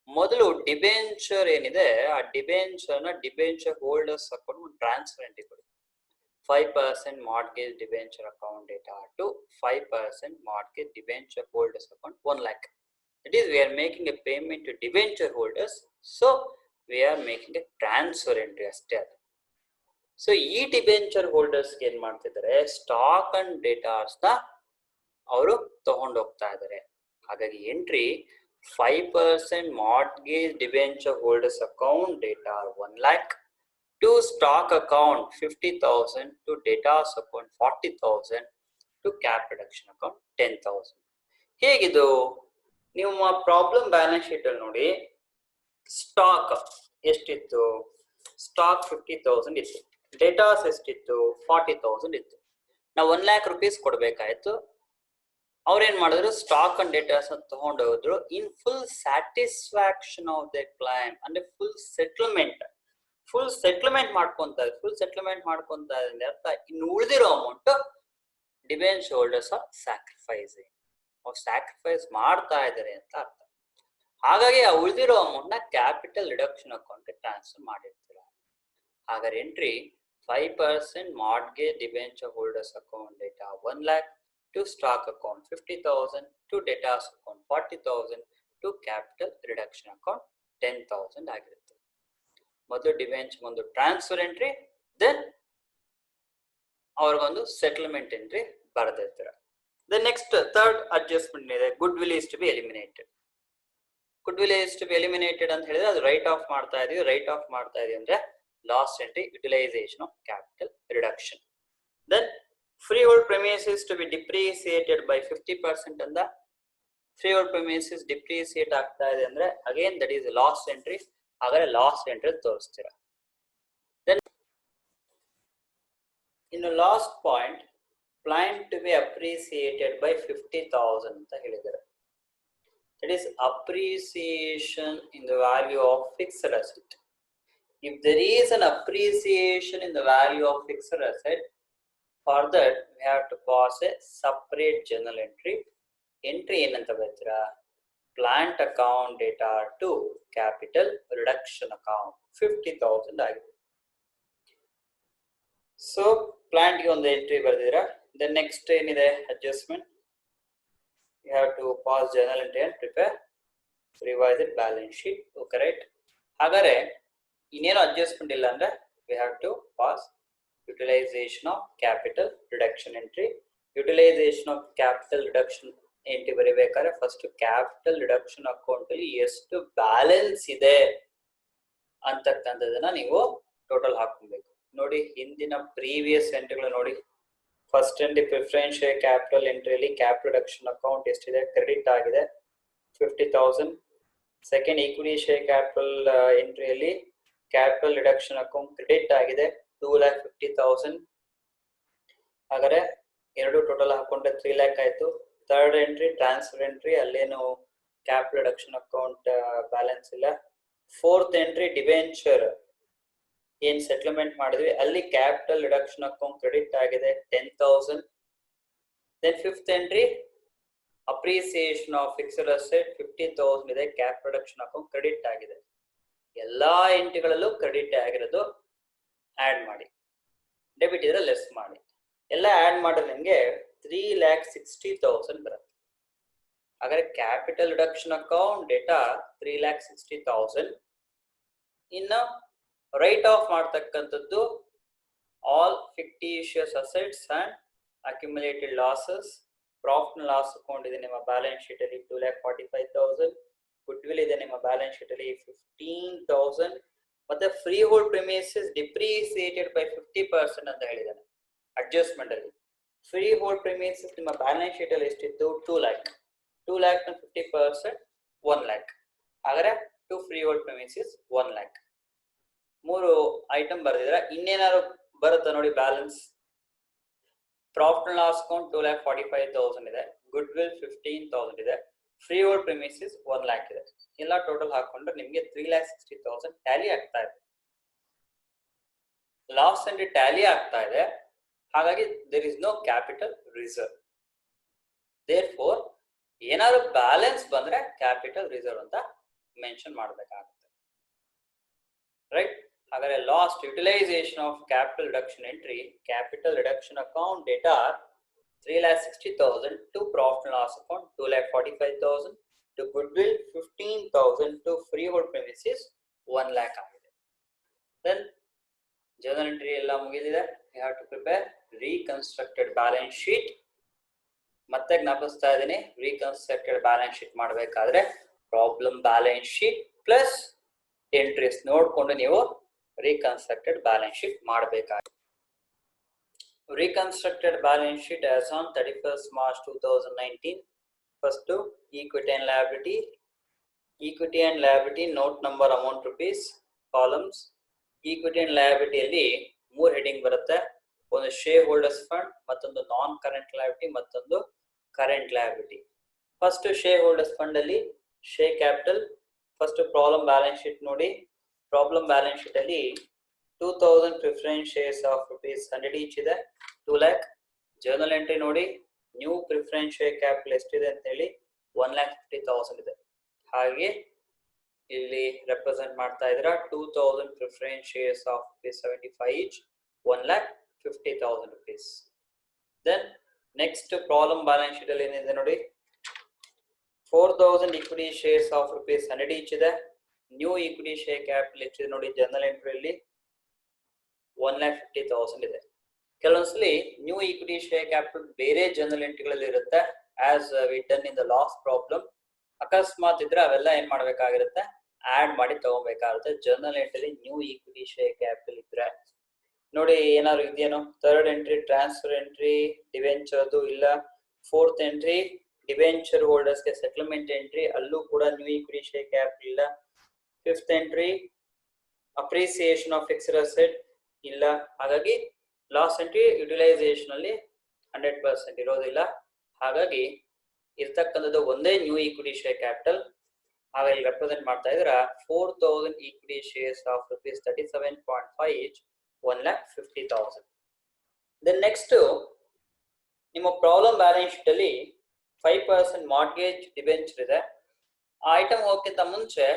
ಮೊದಲು ಡಿಬೆಂಚರ್ ಏನಿದೆ, ಆ ಡಿಬೆಂಚರ್ ಹೋಲ್ಡರ್ಸ್ ಅಕೌಂಟ್ ಒಂದು ಟ್ರಾನ್ಸ್ಫರ್ ಎಂಟ್ರಿ ಕೊಡಿ. 5% mortgage debenture account data to 5% mortgage debenture holders account 1 lakh. That is, we are making a payment to debenture holders, so we are making a transfer entry ಅಷ್ಟೇ. So ಈ debenture holders ಏನ್ ಮಾಡ್ತಿದ್ದಾರೆ, stock and datas ನ ಅವರು ತಗೊಂಡು ಹೋಗ್ತಾ ಇದ್ದಾರೆ. ಹಾಗಾಗಿ entry 5% mortgage debenture holders account data 1 lakh to stock account 50,000 to debtors account 40,000 to cap reduction account 10,000. ಹೇಗಿದು? ನಿಮ್ಮ ಪ್ರಾಬ್ಲಮ್ ಬ್ಯಾಲೆನ್ಸ್ ಶೀಟ್ ಅಲ್ಲಿ ನೋಡಿ, ಸ್ಟಾಕ್ ಎಷ್ಟಿತ್ತು? ಸ್ಟಾಕ್ 50,000 ಇತ್ತು. ಡೇಟಾಸ್ ಎಷ್ಟಿತ್ತು? 40,000 ಇತ್ತು. ನಾವು 1 lakh rupees ಕೊಡ್ಬೇಕಾಯ್ತು. ಅವ್ರೇನ್ ಮಾಡಿದ್ರು, ಸ್ಟಾಕ್ ಅಂಡ್ ಡೇಟಾಸ್ ತಗೊಂಡೋದ್ರು in full satisfaction of the client, ಅಂದ್ರೆ ಫುಲ್ ಸೆಟ್ಲ್ಮೆಂಟ್ ಮಾಡ್ಕೊಂತ ಇದ್ರೆ ಅರ್ಥ ಇನ್ನು ಉಳಿದಿರೋ amount debenture holders are sacrificing, ಅವ್ರು ಸ್ಯಾಕ್ರಿಫೈಸ್ ಮಾಡ್ತಾ ಇದ್ದಾರೆ ಅಂತ ಅರ್ಥ. ಹಾಗಾಗಿ ಆ ಉಳಿದಿರೋ ಅಮೌಂಟ್ ನ ಕ್ಯಾಪಿಟಲ್ ರಿಡಕ್ಷನ್ ಅಕೌಂಟ್ ಟ್ರಾನ್ಸ್ಫರ್ ಮಾಡಿರ್ತೀರ. ಹಾಗಾದ್ರೆ entry 5% mortgage debenture holders account data 1 lakh to stock account 50,000 to debtors account 40,000 to capital reduction account 10,000 ಆಗಿರುತ್ತೆ. ಮೊದಲು ಡಿಬೆಂಚರ್ ಒಂದು ಟ್ರಾನ್ಸ್ಫರ್ ಎಂಟ್ರಿ, ದೆನ್ ಅವ್ರಿಗೊಂದು ಸೆಟಲ್ಮೆಂಟ್ ಎಂಟ್ರಿ ಬರೆದಿರ್ತಾರೆ. ದ ನೆಕ್ಸ್ಟ್ ಥರ್ಡ್ ಅಡ್ಜಸ್ಟ್ಮೆಂಟ್ ಇದೆ, goodwill is to be eliminated. Goodwill is to be eliminated ಅಂತ ಹೇಳಿದ್ರೆ ಅದು write off ಮಾಡ್ತಾ ಇದೀವಿ ಅಂದ್ರೆ last entry utilisation of capital reduction. Then freehold premises to be depreciated by 50% ಅಂದ freehold premises depreciate ಆಗ್ತಾ ಇದೆ ಅಂದ್ರೆ again that is last entry. ಹಾಗಾದ್ರೆ ಲಾಸ್ಟ್ ಎಂಟ್ರಿ ತೋರಿಸ್ತೀರಾ. ದೆನ್ ಇನ್ನು last point, plant to be appreciated by 50,000 ಅಂತ ಹೇಳಿದ್ದಾರೆ. That is appreciation in the value of fixed asset. If there is an appreciation in the value of fixed asset, for that we have to pass a separate journal entry. Entry ಏನಂತ ಬರ್ತೀರಾ, plant account ಡೇಟಾ to capital reduction account 50,000 ಆಗಿದೆ. So plant ಗೆ ಒಂದು entry ಬರ್ದಿರಾ. Then next ಏನಿದೆ adjustment, you have to pass journal entry and prepare revised balance sheet. Correct. ಹಾಗಾದ್ರೆ ಇನ್ನೇನು ಅಡ್ಜಸ್ಟ್ಮೆಂಟ್ ಇಲ್ಲ ಅಂದ್ರೆ we have to pass utilization of capital reduction entry. Utilization of capital reduction entry ಬರೀಬೇಕಾದ್ರೆ first capital reduction account ಅಲ್ಲಿ ಎಷ್ಟು balance ಇದೆ ಅಂತಕ್ಕಂಥದನ್ನ ನೀವು total ಹಾಕೊಬೇಕು. ನೋಡಿ ಹಿಂದಿನ ಪ್ರೀವಿಯಸ್ ಎಂಟ್ರಿಗಳು ನೋಡಿ. First entry preference share capital ಎಂಟ್ರಿಯಲ್ಲಿ ಕ್ಯಾಪಿಟಲ್ ರಿಡಕ್ಷನ್ ಅಕೌಂಟ್ ಎಷ್ಟಿದೆ, ಕ್ರೆಡಿಟ್ ಆಗಿದೆ 50,000. ಸೆಕೆಂಡ್ ಈಕ್ವಿಟಿ ಶೇರ್ ಕ್ಯಾಪಿಟಲ್ ಎಂಟ್ರಿಯಲ್ಲಿ ಕ್ಯಾಪಿಟಲ್ ರಿಡಕ್ಷನ್ ಅಕೌಂಟ್ ಕ್ರೆಡಿಟ್ ಆಗಿದೆ 2,50,000. ಹಾಗಾದ್ರೆ ಎರಡು ಟೋಟಲ್ ಹಾಕೊಂಡ್ರೆ 3 lakh ಆಯ್ತು. ಥರ್ಡ್ ಎಂಟ್ರಿ ಟ್ರಾನ್ಸ್ಫರ್ ಎಂಟ್ರಿ, ಅಲ್ಲೇನು ಕ್ಯಾಪಿಟಲ್ ರಿಡಕ್ಷನ್ ಅಕೌಂಟ್ ಬ್ಯಾಲೆನ್ಸ್ ಇಲ್ಲ. ಫೋರ್ತ್ ಎಂಟ್ರಿ ಡಿಬೆಂಚರ್ ಏನ್ ಸೆಟಲ್ಮೆಂಟ್ ಮಾಡಿದ್ವಿ ಅಲ್ಲಿ ಕ್ಯಾಪಿಟಲ್ ರಿಡಕ್ಷನ್ ಅಕೌಂಟ್ ಕ್ರೆಡಿಟ್ ಆಗಿದೆ 10,000. Then fifth entry appreciation of fixed asset 50,000 ಇದೆ, ಕ್ಯಾಪಿಟಲ್ ರಿಡಕ್ಷನ್ ಅಕೌಂಟ್ ಕ್ರೆಡಿಟ್ ಆಗಿದೆ. ಎಲ್ಲಾ ಎಂಟ್ರಿಗಳಲ್ಲೂ ಕ್ರೆಡಿಟ್ ಆಗಿರೋದು ಆಡ್ ಮಾಡಿ, ಡೆಬಿಟ್ ಇದ್ರೆ ಲೆಸ್ ಮಾಡಿ. ಎಲ್ಲ ಆಡ್ ಮಾಡಿದ್ರೆ ನಿಮಗೆ 3,60,000 ಬರುತ್ತೆ. ಹಾಗಾದ್ರೆ ಕ್ಯಾಪಿಟಲ್ ರಿಡಕ್ಷನ್ ಅಕೌಂಟ್ ಡೇಟಾ 3,60,000. ಇನ್ನು ರೈಟ್ ಆಫ್ ಮಾಡ್ತಕ್ಕಂಥದ್ದು all fictitious assets and accumulated losses. Profit and loss account ಇದೆ ನಿಮ್ಮ ಬ್ಯಾಲೆನ್ಸ್ ಶೀಟ್ ಅಲ್ಲಿ 2,45,000. ಗುಡ್ ವಿಲ್ ಇದೆ ನಿಮ್ಮ ಬ್ಯಾಲೆನ್ಸ್ ಶೀಟ್ ಅಲ್ಲಿ 15,000. ಮತ್ತೆ free hold premises depreciated by 50% ಅಂತ ಹೇಳಿದಾನೆ ಅಡ್ಜಸ್ಟ್ಮೆಂಟ್ ಅಲ್ಲಿ. ಫ್ರೀ ಹೋಲ್ಡ್ ಪ್ರಿಮಿಸಸ್ ನಿಮ್ಮ ಬ್ಯಾಲೆನ್ಸ್ ಶೀಟ್ ಅಲ್ಲಿ ಎಷ್ಟಿತ್ತು? 2 lakh. 2 lakh ನ 50% 1 lakh. ಹಾಗಾದ್ರೆ to freehold premises 1 lakh. 3 item ಬರ್ದಿದ್ರೆ ಇನ್ನೇನಾದ್ರು ಬರುತ್ತಾ ನೋಡಿ balance. Profit and loss account 2,45,000 ಇದೆ, ಗುಡ್ ವಿಲ್ 15,000 ಇದೆ, ಫ್ರೀ ಹೋಲ್ಡ್ ಪ್ರಿಮಿಸಸ್ 1 lakh ಇದೆ. ಎಲ್ಲ ಟೋಟಲ್ ಹಾಕೊಂಡ್ರೆ ನಿಮಗೆ 3,60,000 ಟ್ಯಾಲಿ ಆಗ್ತಾ ಇದೆ. ಲಾಸ್ ಎಂಟ್ರಿ ಟ್ಯಾಲಿ ಆಗ್ತಾ ಇದೆ, ಹಾಗಾಗಿ there is no capital reserve. Therefore ಏನಾದ್ರು ಬ್ಯಾಲೆನ್ಸ್ ಬಂದ್ರೆ ಕ್ಯಾಪಿಟಲ್ ರಿಸರ್ವ್ ಅಂತ ಮೆನ್ಷನ್ ಮಾಡಬೇಕಾಗುತ್ತೆ, ರೈಟ್? ಹಾಗಾದ್ರೆ last utilisation of capital reduction entry, capital reduction account ಡೇಟಾ 3,60,000 to profit and loss account 2,45,000 to goodwill 15,000 to freehold premises 1 lakh ಆಗಿದೆ. Then journal entry ಎಲ್ಲ ಮುಗಿದಿದೆ. You have to prepare reconstructed balance sheet. ಮತ್ತೆ ಜ್ಞಾಪಿಸ್ತಾ ಇದ್ದೀನಿ, reconstructed balance sheet ಮಾಡಬೇಕಾದ್ರೆ problem balance sheet plus entries ನೋಡ್ಕೊಂಡು ನೀವು reconstructed balance sheet ಮಾಡಬೇಕಾಗುತ್ತೆ. Reconstructed balance sheet as on 31st March 2019. First to equity and liability. Equity and liability note number amount rupees columns. Equity and liability ಅಲ್ಲಿ 3 heading ಬರುತ್ತೆ. ಒಂದು share holders fund, ಮತ್ತೊಂದು non current liability, ಮತ್ತೊಂದು current liability. First shareholders fund ಅಲ್ಲಿ share capital. First problem balance sheet ನೋಡಿ. Problem balance sheet ಅಲ್ಲಿ 2,000 preference shares of rupees 100 each ಇದೆ, 2 lakh. Journal entry ನೋಡಿ, ನ್ಯೂ ಪ್ರಿಫರೆನ್ಸ್ ಶೇರ್ ಕ್ಯಾಪಿಟಲ್ ಎಷ್ಟಿದೆ ಅಂತ ಹೇಳಿ 1,50,000 ಇದೆ. ಹಾಗೆ ಇಲ್ಲಿ ರೆಪ್ರೆಸೆಂಟ್ ಮಾಡ್ತಾ ಇದ್ದೀರಾ 2,000 preference shares of rupees 75 each, 1,50,000 rupees. Then next problem balance sheet ಅಲ್ಲಿ ಏನಿದೆ ನೋಡಿ, 4,000 equity shares of rupees 100 each ಇದೆ. ನ್ಯೂ ಈಕ್ವಿಟಿ ಶೇರ್ ಕ್ಯಾಪಿಟಲ್ ಎಷ್ಟಿದೆ ನೋಡಿ ಜರ್ನಲ್ ಎಂಟ್ರಿಯಲ್ಲಿ 1,50,000 ಇದೆ. ಕೆಲವೊಂದ್ಸಲಿ ನ್ಯೂ ಈಕ್ವಿಟಿ ಶೇರ್ ಕ್ಯಾಪಿಟಲ್ ಬೇರೆ ಜರ್ನಲ್ ಎಂಟ್ರಿಗಳಲ್ಲಿ ಇರುತ್ತೆ, as we done in the last problem. ಅಕಸ್ಮಾತ್ ಇದ್ರೆ ಅವೆಲ್ಲ ಏನ್ ಮಾಡ್ಬೇಕಾಗಿರುತ್ತೆ, ಆಡ್ ಮಾಡಿ ತಗೋಬೇಕಾಗುತ್ತೆ. Journal entry new equity share capital ಇದ್ರೆ ನೋಡಿ ಏನಾದ್ರು ಇದೆಯೇನೋ. ಥರ್ಡ್ ಎಂಟ್ರಿ ಟ್ರಾನ್ಸ್ಫರ್ ಎಂಟ್ರಿ ಡಿವೆಂಚರ್ದು ಇಲ್ಲ. ಫೋರ್ತ್ ಎಂಟ್ರಿ ಡಿವೆಂಚರ್ ಹೋಲ್ಡರ್ಸ್ಗೆ ಸೆಟಲ್ಮೆಂಟ್ ಎಂಟ್ರಿ, ಅಲ್ಲೂ ಕೂಡ ನ್ಯೂ ಈಕ್ವಿಟಿ ಶೇರ್ ಕ್ಯಾಪಿಟಲ್ ಇಲ್ಲ. Fifth entry appreciation of fixed asset ಇಲ್ಲ. ಹಾಗಾಗಿ ಲಾಸ್ ಎಂಟ್ರಿ ಯುಟಿಲೈಸೇಷನ್ ಅಲ್ಲಿ 100% ಇರೋದಿಲ್ಲ. ಹಾಗಾಗಿ ಇರ್ತಕ್ಕಂಥದ್ದು ಒಂದೇ ನ್ಯೂ ಈಕ್ವಿಟಿ ಶೇರ್ ಕ್ಯಾಪಿಟಲ್. ಹಾಗಾಗಿ ರೆಪ್ರೆಸೆಂಟ್ ಮಾಡ್ತಾ ಇದ್ರ 4,000 equity shares of rupees 37.5 each, 1,50,000. Then next ನಿಮ್ಮ ಪ್ರಾಬ್ಲಮ್ ಬ್ಯಾಲೆನ್ಸ್ ಶೀಟ್ ಅಲ್ಲಿ 5% ಮಾರ್ಟ್ಗೇಜ್ ಡಿಬೆಂಚರ್ ಇದೆ. ಆ ಐಟಮ್ ಹೋಗಕ್ಕಿಂತ ಮುಂಚೆ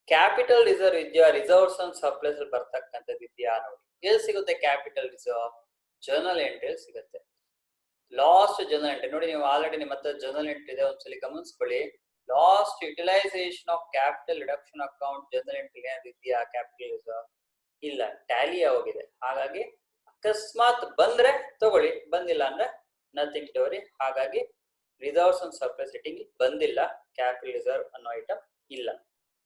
ಕ್ಯಾಪಿಟಲ್ ರಿಸರ್ವ್ ಇದೆಯಾ, ರಿಸರ್ವ್ಸ್ ಅಂಡ್ ಸರ್ಪ್ಲಸ್ ಬರ್ತಕ್ಕಂಥದ್ದು ಇದೆಯಾ ನೋಡಿ. ಎಲ್ಲಿ ಸಿಗುತ್ತೆ ಕ್ಯಾಪಿಟಲ್ ರಿಸರ್ವ್? ಜರ್ನಲ್ ಎಂಟ್ರಿ ಸಿಗುತ್ತೆ. ಲಾಸ್ಟ್ ಜರ್ನಲ್ ಎಂಟ್ರಿ ನೋಡಿ, ನೀವು ಆಲ್ರೆಡಿ ನಿಮ್ಮ ಹತ್ರ ಜರ್ನಲ್ ಎಂಟ್ರಿ ಇದೆ, ಒಂದ್ಸಲಿ ಗಮನಿಸ್ಕೊಳ್ಳಿ. Last utilisation of capital reduction account journal entry ಏನಾದ್ರು ಇದೆಯಾ ಕ್ಯಾಪಿಟಲ್ ರಿಸರ್ವ್? ಇಲ್ಲ, ಟ್ಯಾಲಿ ಆಗೋಗಿದೆ. ಹಾಗಾಗಿ ಅಕಸ್ಮಾತ್ ಬಂದ್ರೆ ತಗೊಳ್ಳಿ, ಬಂದಿಲ್ಲ ಅಂದ್ರೆ ನಥಿಂಗ್ ಟು ವರಿ. ಹಾಗಾಗಿ ರಿಸರ್ವ್ಸ್ ಅಂಡ್ ಸರ್ಪ್ಲಸ್ ಸೆಟ್ಟಿಂಗ್ ಬಂದಿಲ್ಲ, ಕ್ಯಾಪಿಟಲ್ ರಿಸರ್ವ್ ಅನ್ನೋ ಐಟಮ್ ಇಲ್ಲ.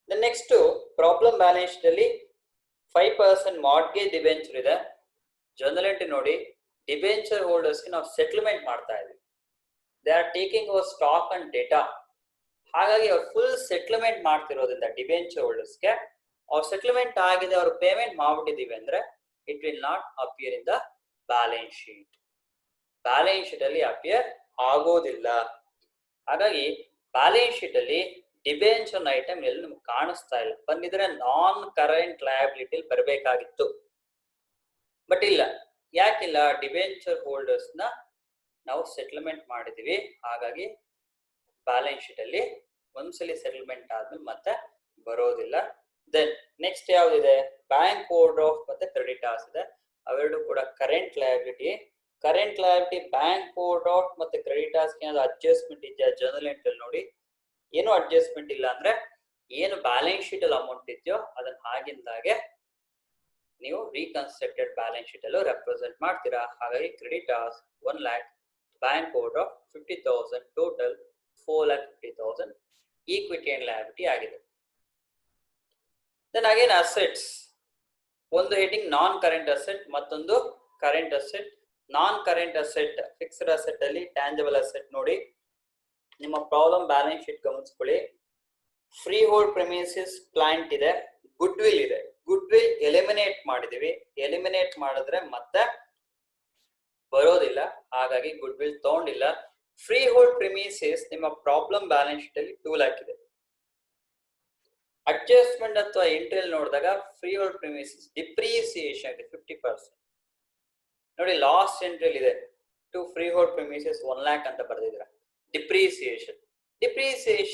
ನೆಕ್ಸ್ಟ್ ಪ್ರಾಬ್ಲಮ್ ಬ್ಯಾಲೆನ್ಸ್ ಶೀಟ್ ಅಲ್ಲಿ 5% ಮಾರ್ಟ್ಗೇಜ್ ಡಿಬೆಂಚರ್ ಇದೆ. ಜರ್ನಲ್ ಎಂಟ್ರಿ ನೋಡಿ, ಡಿಬೆಂಚರ್ ಹೋಲ್ಡರ್ಸ್ ಗೆ ನಾವು ಸೆಟಲ್ಮೆಂಟ್ ಮಾಡ್ತಾ ಇದೀವಿ. They are taking over stock and ಡೇಟಾ. ಹಾಗಾಗಿ ಅವ್ರು ಫುಲ್ ಸೆಟಲ್ಮೆಂಟ್ ಮಾಡ್ತಿರೋದ್ರಿಂದ ಡಿಬೆಂಚರ್ ಹೋಲ್ಡರ್ಸ್ಗೆ ಅವ್ರ ಸೆಟಲ್ಮೆಂಟ್ ಆಗಿದೆ, ಅವ್ರು ಪೇಮೆಂಟ್ ಮಾಡ್ಬಿಟ್ಟಿದೀವಿ ಅಂದ್ರೆ it will not appear in the balance sheet. Balance sheet ಅಲ್ಲಿ ಅಪಿಯರ್ ಆಗೋದಿಲ್ಲ. ಹಾಗಾಗಿ ಬ್ಯಾಲೆನ್ಸ್ ಶೀಟ್ ಅಲ್ಲಿ ಡಿಬೆಂಚರ್ ಐಟಮ್ ಎಲ್ಲಿ ನಮ್ಗೆ ಕಾಣಿಸ್ತಾ ಇಲ್ಲ. ಬಂದಿದ್ರೆ ನಾನ್ ಕರೆಂಟ್ ಲಯಬಿಲಿಟಿ ಬರಬೇಕಾಗಿತ್ತು, ಬಟ್ ಇಲ್ಲ. ಯಾಕಿಲ್ಲ? ಡಿಬೆಂಚರ್ ಹೋಲ್ಡರ್ಸ್ ನ ನಾವು ಸೆಟಲ್ಮೆಂಟ್ ಮಾಡಿದೀವಿ. ಹಾಗಾಗಿ ಬ್ಯಾಲೆನ್ಸ್ ಶೀಟ್ ಅಲ್ಲಿ ಒಂದ್ಸಲಿ ಸೆಟಲ್ಮೆಂಟ್ ಆದ್ಮೇಲೆ ಮತ್ತೆ ಬರೋದಿಲ್ಲ. ದೆನ್ ನೆಕ್ಸ್ಟ್ ಯಾವ್ದಿದೆ? ಬ್ಯಾಂಕ್ ಓವರ್ ಡ್ರಾಫ್ಟ್ ಮತ್ತೆ ಕ್ರೆಡಿಟಾರ್ಸ್ ಇದೆ. ಅವೆರಡು ಕೂಡ current liability. Current liability bank overdraft ಮತ್ತೆ ಕ್ರೆಡಿಟಾರ್ಸ್ ಏನಾದ್ರು ಅಡ್ಜಸ್ಟ್ಮೆಂಟ್ ಇದೆಯಾ ಜರ್ನಲ್ ಎಂಟ್ರಿ ನೋಡಿ. ಏನು ಅಡ್ಜಸ್ಟ್ಮೆಂಟ್ ಇಲ್ಲ. ಅಂದ್ರೆ ಏನು ಬ್ಯಾಲೆನ್ಸ್ ಶೀಟ್ ಅಲ್ಲಿ ಅಮೌಂಟ್ ಇದೆಯೋ ಅದನ್ನ ಆಗಿಂದಾಗೆ ನೀವು ರೀಕನ್ಸ್ಟ್ರಕ್ಟೆಡ್ ಬ್ಯಾಲೆನ್ಸ್ ಶೀಟ್ ಅಲ್ಲೂ ರೆಪ್ರೆಸೆಂಟ್ ಮಾಡ್ತೀರಾ. ಹಾಗಾಗಿ creditors 1 lakh, bank overdraft 50,000, total 4,50,000 equity and liability ಆಗಿದೆ. ದೆನ್ ಅಗೇನ್ ಅಸೆಟ್ಸ್ ಒಂದು ಹೆಡಿಂಗ್ ನಾನ್ ಕರೆಂಟ್ ಅಸೆಟ್, ಮತ್ತೊಂದು current asset. Non current asset fixed asset ಅಲ್ಲಿ ಟ್ಯಾಂಜಬಲ್ ಅಸೆಟ್ ನೋಡಿ, ನಿಮ್ಮ ಪ್ರಾಬ್ಲಮ್ ಬ್ಯಾಲೆನ್ಸ್ ಶೀಟ್ ಗಮನಿಸ್ಕೊಳ್ಳಿ. ಫ್ರೀ ಹೋಲ್ಡ್ ಪ್ರೆಮಿಸಸ್ ಪ್ಲಾಂಟ್ ಇದೆ, goodwill ಇದೆ. Goodwill eliminate ಮಾಡಿದೀವಿ, ಎಲಿಮಿನೇಟ್ ಮಾಡಿದ್ರೆ ಮತ್ತೆ ಬರೋದಿಲ್ಲ, ಹಾಗಾಗಿ ಗುಡ್ ವಿಲ್ ತಗೊಂಡಿಲ್ಲ. ಫ್ರೀ ಹೋಲ್ಡ್ ಪ್ರೆಮಿಸಸ್ ನಿಮ್ಮ ಪ್ರಾಬ್ಲಮ್ ಬ್ಯಾಲೆನ್ಸ್ ಶೀಟ್ ಅಲ್ಲಿ 2 lakh ಇದೆ. ಅಡ್ಜಸ್ಟ್ಮೆಂಟ್ ಅಥವಾ ಎಂಟ್ರಿಯಲ್ಲಿ ನೋಡಿದಾಗ ಫ್ರೀ ಹೋಲ್ಡ್ ಪ್ರೆಮಿಸಸ್ ಡಿಪ್ರಿಸಿಯೇಷನ್ ಇದೆ 50%. ನೋಡಿ ಲಾಸ್ಟ್ ಎಂಟ್ರಿಯಲ್ಲಿ ಇದೆ to freehold premises 1 lakh ಅಂತ ಬರೆದಿದ್ರ. ಡಿಪ್ರಿಸಿಯೇಷನ್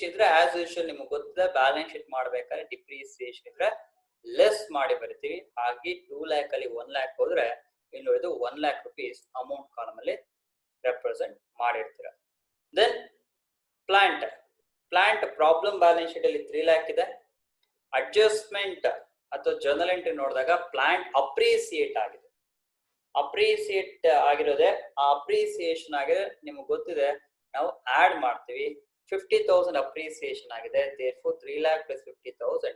ಇದ್ರೆ ಆಸ್ ಯೂಶುವಲ್ ನಿಮಗೆ ಗೊತ್ತಿದೆ, ಬ್ಯಾಲೆನ್ಸ್ ಶೀಟ್ ಮಾಡ್ಬೇಕಾದ್ರೆ ಡಿಪ್ರಿಸಿಯೇಷನ್ ಇದ್ರೆ ಲೆಸ್ ಮಾಡಿ ಬರ್ತೀವಿ. ಹಾಗೆ 2 lakh ಅಲ್ಲಿ 1 lakh ಹೋದ್ರೆ ಇನ್ನು ಇದು 1 lakh rupees ಅಮೌಂಟ್ ಕಾಲಮ್ ಅಲ್ಲಿ ರೆಪ್ರೆಸೆಂಟ್ ಮಾಡಿರ್ತೀರ. Then plant problem balance sheet ಅಲ್ಲಿ 3 lakh ಇದೆ. ಅಡ್ಜಸ್ಟ್ಮೆಂಟ್ ಅಥವಾ ಜರ್ನಲ್ ಎಂಟ್ರಿ ನೋಡಿದಾಗ ಪ್ಲಾಂಟ್ ಅಪ್ರಿಸಿಯೇಟ್ ಆಗಿದೆ. ಅಪ್ರಿಸಿಯೇಟ್ ಆಗಿರೋದೆ, ಆ ಅಪ್ರಿಸಿಯೇಷನ್ ಆಗಿದೆ ನಿಮಗೆ ಗೊತ್ತಿದೆ, ನಾವು ಆಡ್ ಮಾಡ್ತೀವಿ. 50,000 ಅಪ್ರಿಸಿಯೇಷನ್ ಆಗಿದೆ, therefore 3 lakh plus 50,000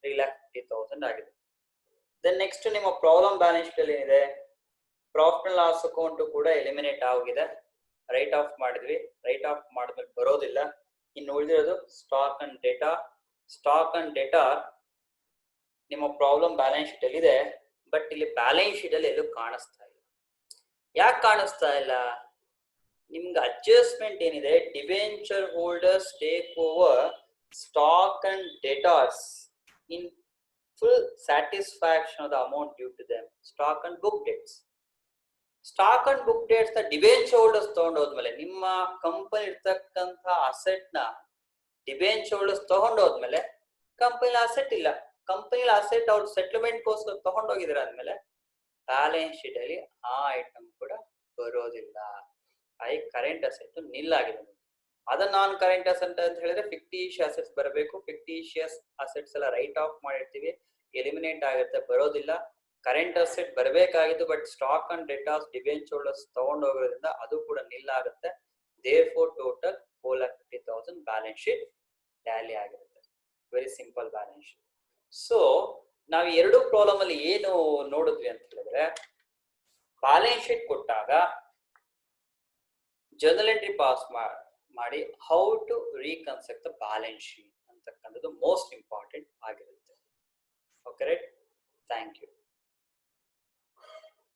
3,50,000 ಆಗಿದೆ. ದೆನ್ ನೆಕ್ಸ್ಟ್ ನಿಮ್ಮ ಪ್ರಾಬ್ಲಮ್ ಬ್ಯಾಲೆನ್ಸ್ ಶೀಟ್ ಅಲ್ಲಿ ಏನಿದೆ, ಪ್ರಾಫಿಟ್ ಅಂಡ್ ಲಾಸ್ ಅಕೌಂಟ್ ಕೂಡ ಎಲಿಮಿನೇಟ್ ಆಗಿದೆ, ರೈಟ್ ಆಫ್ ಮಾಡಿದ್ವಿ. ರೈಟ್ ಆಫ್ ಮಾಡಿದ್ಮೇಲೆ ಬರೋದಿಲ್ಲ. ಇನ್ನು ಉಳಿದಿರೋದು ಸ್ಟಾಕ್ ಅಂಡ್ ಡೇಟಾ. ಸ್ಟಾಕ್ ಅಂಡ್ ಡೇಟಾ ನಿಮ್ಮ ಪ್ರಾಬ್ಲಮ್ ಬ್ಯಾಲೆನ್ಸ್ ಶೀಟ್ ಅಲ್ಲಿ ಇದೆ, ಬಟ್ ಇಲ್ಲಿ ಬ್ಯಾಲೆನ್ಸ್ ಶೀಟ್ ಅಲ್ಲಿ ಎಲ್ಲೂ ಕಾಣಿಸ್ತಾ ಇಲ್ಲ. ಯಾಕೆ ಕಾಣಿಸ್ತಾ ಇಲ್ಲ? ನಿಮ್ಗೆ ಅಡ್ಜಸ್ಟ್ಮೆಂಟ್ ಏನಿದೆ, debenture holders take over stock and debtors in full satisfaction of the amount due to them. Stock and book debts. Stock and book debts ನ ಡಿಬೆಂಚರ್ ಹೋಲ್ಡರ್ಸ್ ತಗೊಂಡೋದ್ಮೇಲೆ, ನಿಮ್ಮ ಕಂಪನಿ ಇರ್ತಕ್ಕಂಥ ಅಸೆಟ್ ನ ಡಿಬೆಂಚರ್ ಹೋಲ್ಡರ್ಸ್ ತಗೊಂಡೋದ್ಮೇಲೆ company asset ಇಲ್ಲ, company asset ಅವ್ರು settlement ಗೋಸ್ಕರ ತಗೊಂಡೋಗಿದ್ರೆ ಆದ್ಮೇಲೆ ಬ್ಯಾಲೆನ್ಸ್ ಶೀಟ್ ಅಲ್ಲಿ ಆ ಐಟಮ್ ಕೂಡ ಬರೋದಿಲ್ಲ. ಐ ಕರೆಂಟ್ ಅಸೆಟ್ ನಿಲ್ ಆಗಿದೆ. ಅದನ್ನ ನಾನ್ ಕರೆಂಟ್ ಅಸೆಟ್ ಅಂತ ಹೇಳಿದ್ರೆ ಫಿಕ್ಟಿಷಿಯಸ್ ಅಸೆಟ್ಸ್ ಬರಬೇಕು. ಫಿಕ್ಟಿಷಿಯಸ್ ಅಸೆಟ್ಸ್ ಎಲ್ಲ ರೈಟ್ ಆಫ್ ಮಾಡಿರ್ತೀವಿ, ಎಲಿಮಿನೇಟ್ ಆಗುತ್ತೆ, ಬರೋದಿಲ್ಲ. ಕರೆಂಟ್ ಅಸೆಟ್ ಬರಬೇಕಾಗಿತ್ತು, but stock and debtors debenture holders ತಗೊಂಡೋಗೋದ್ರಿಂದ ಅದು ಕೂಡ ನಿಲ್ ಆಗುತ್ತೆ. therefore total 4,50,000 balance sheet tally ಆಗಿರುತ್ತೆ. Very simple balance sheet. So ನಾವು ಎರಡು ಪ್ರಾಬ್ಲಮ್ ಅಲ್ಲಿ ಏನು ನೋಡಿದ್ವಿ ಅಂತ ಹೇಳಿದ್ರೆ, ಬ್ಯಾಲೆನ್ಸ್ ಶೀಟ್ ಕೊಟ್ಟಾಗ ಜರ್ನಲ್ ಎಂಟ್ರಿ ಪಾಸ್ ಮಾಡಿ how to reconstruct the balance sheet ಅಂತಕ್ಕಂಥದ್ದು ಮೋಸ್ಟ್ ಇಂಪಾರ್ಟೆಂಟ್ ಆಗಿರುತ್ತೆ. Okay right? Thank you.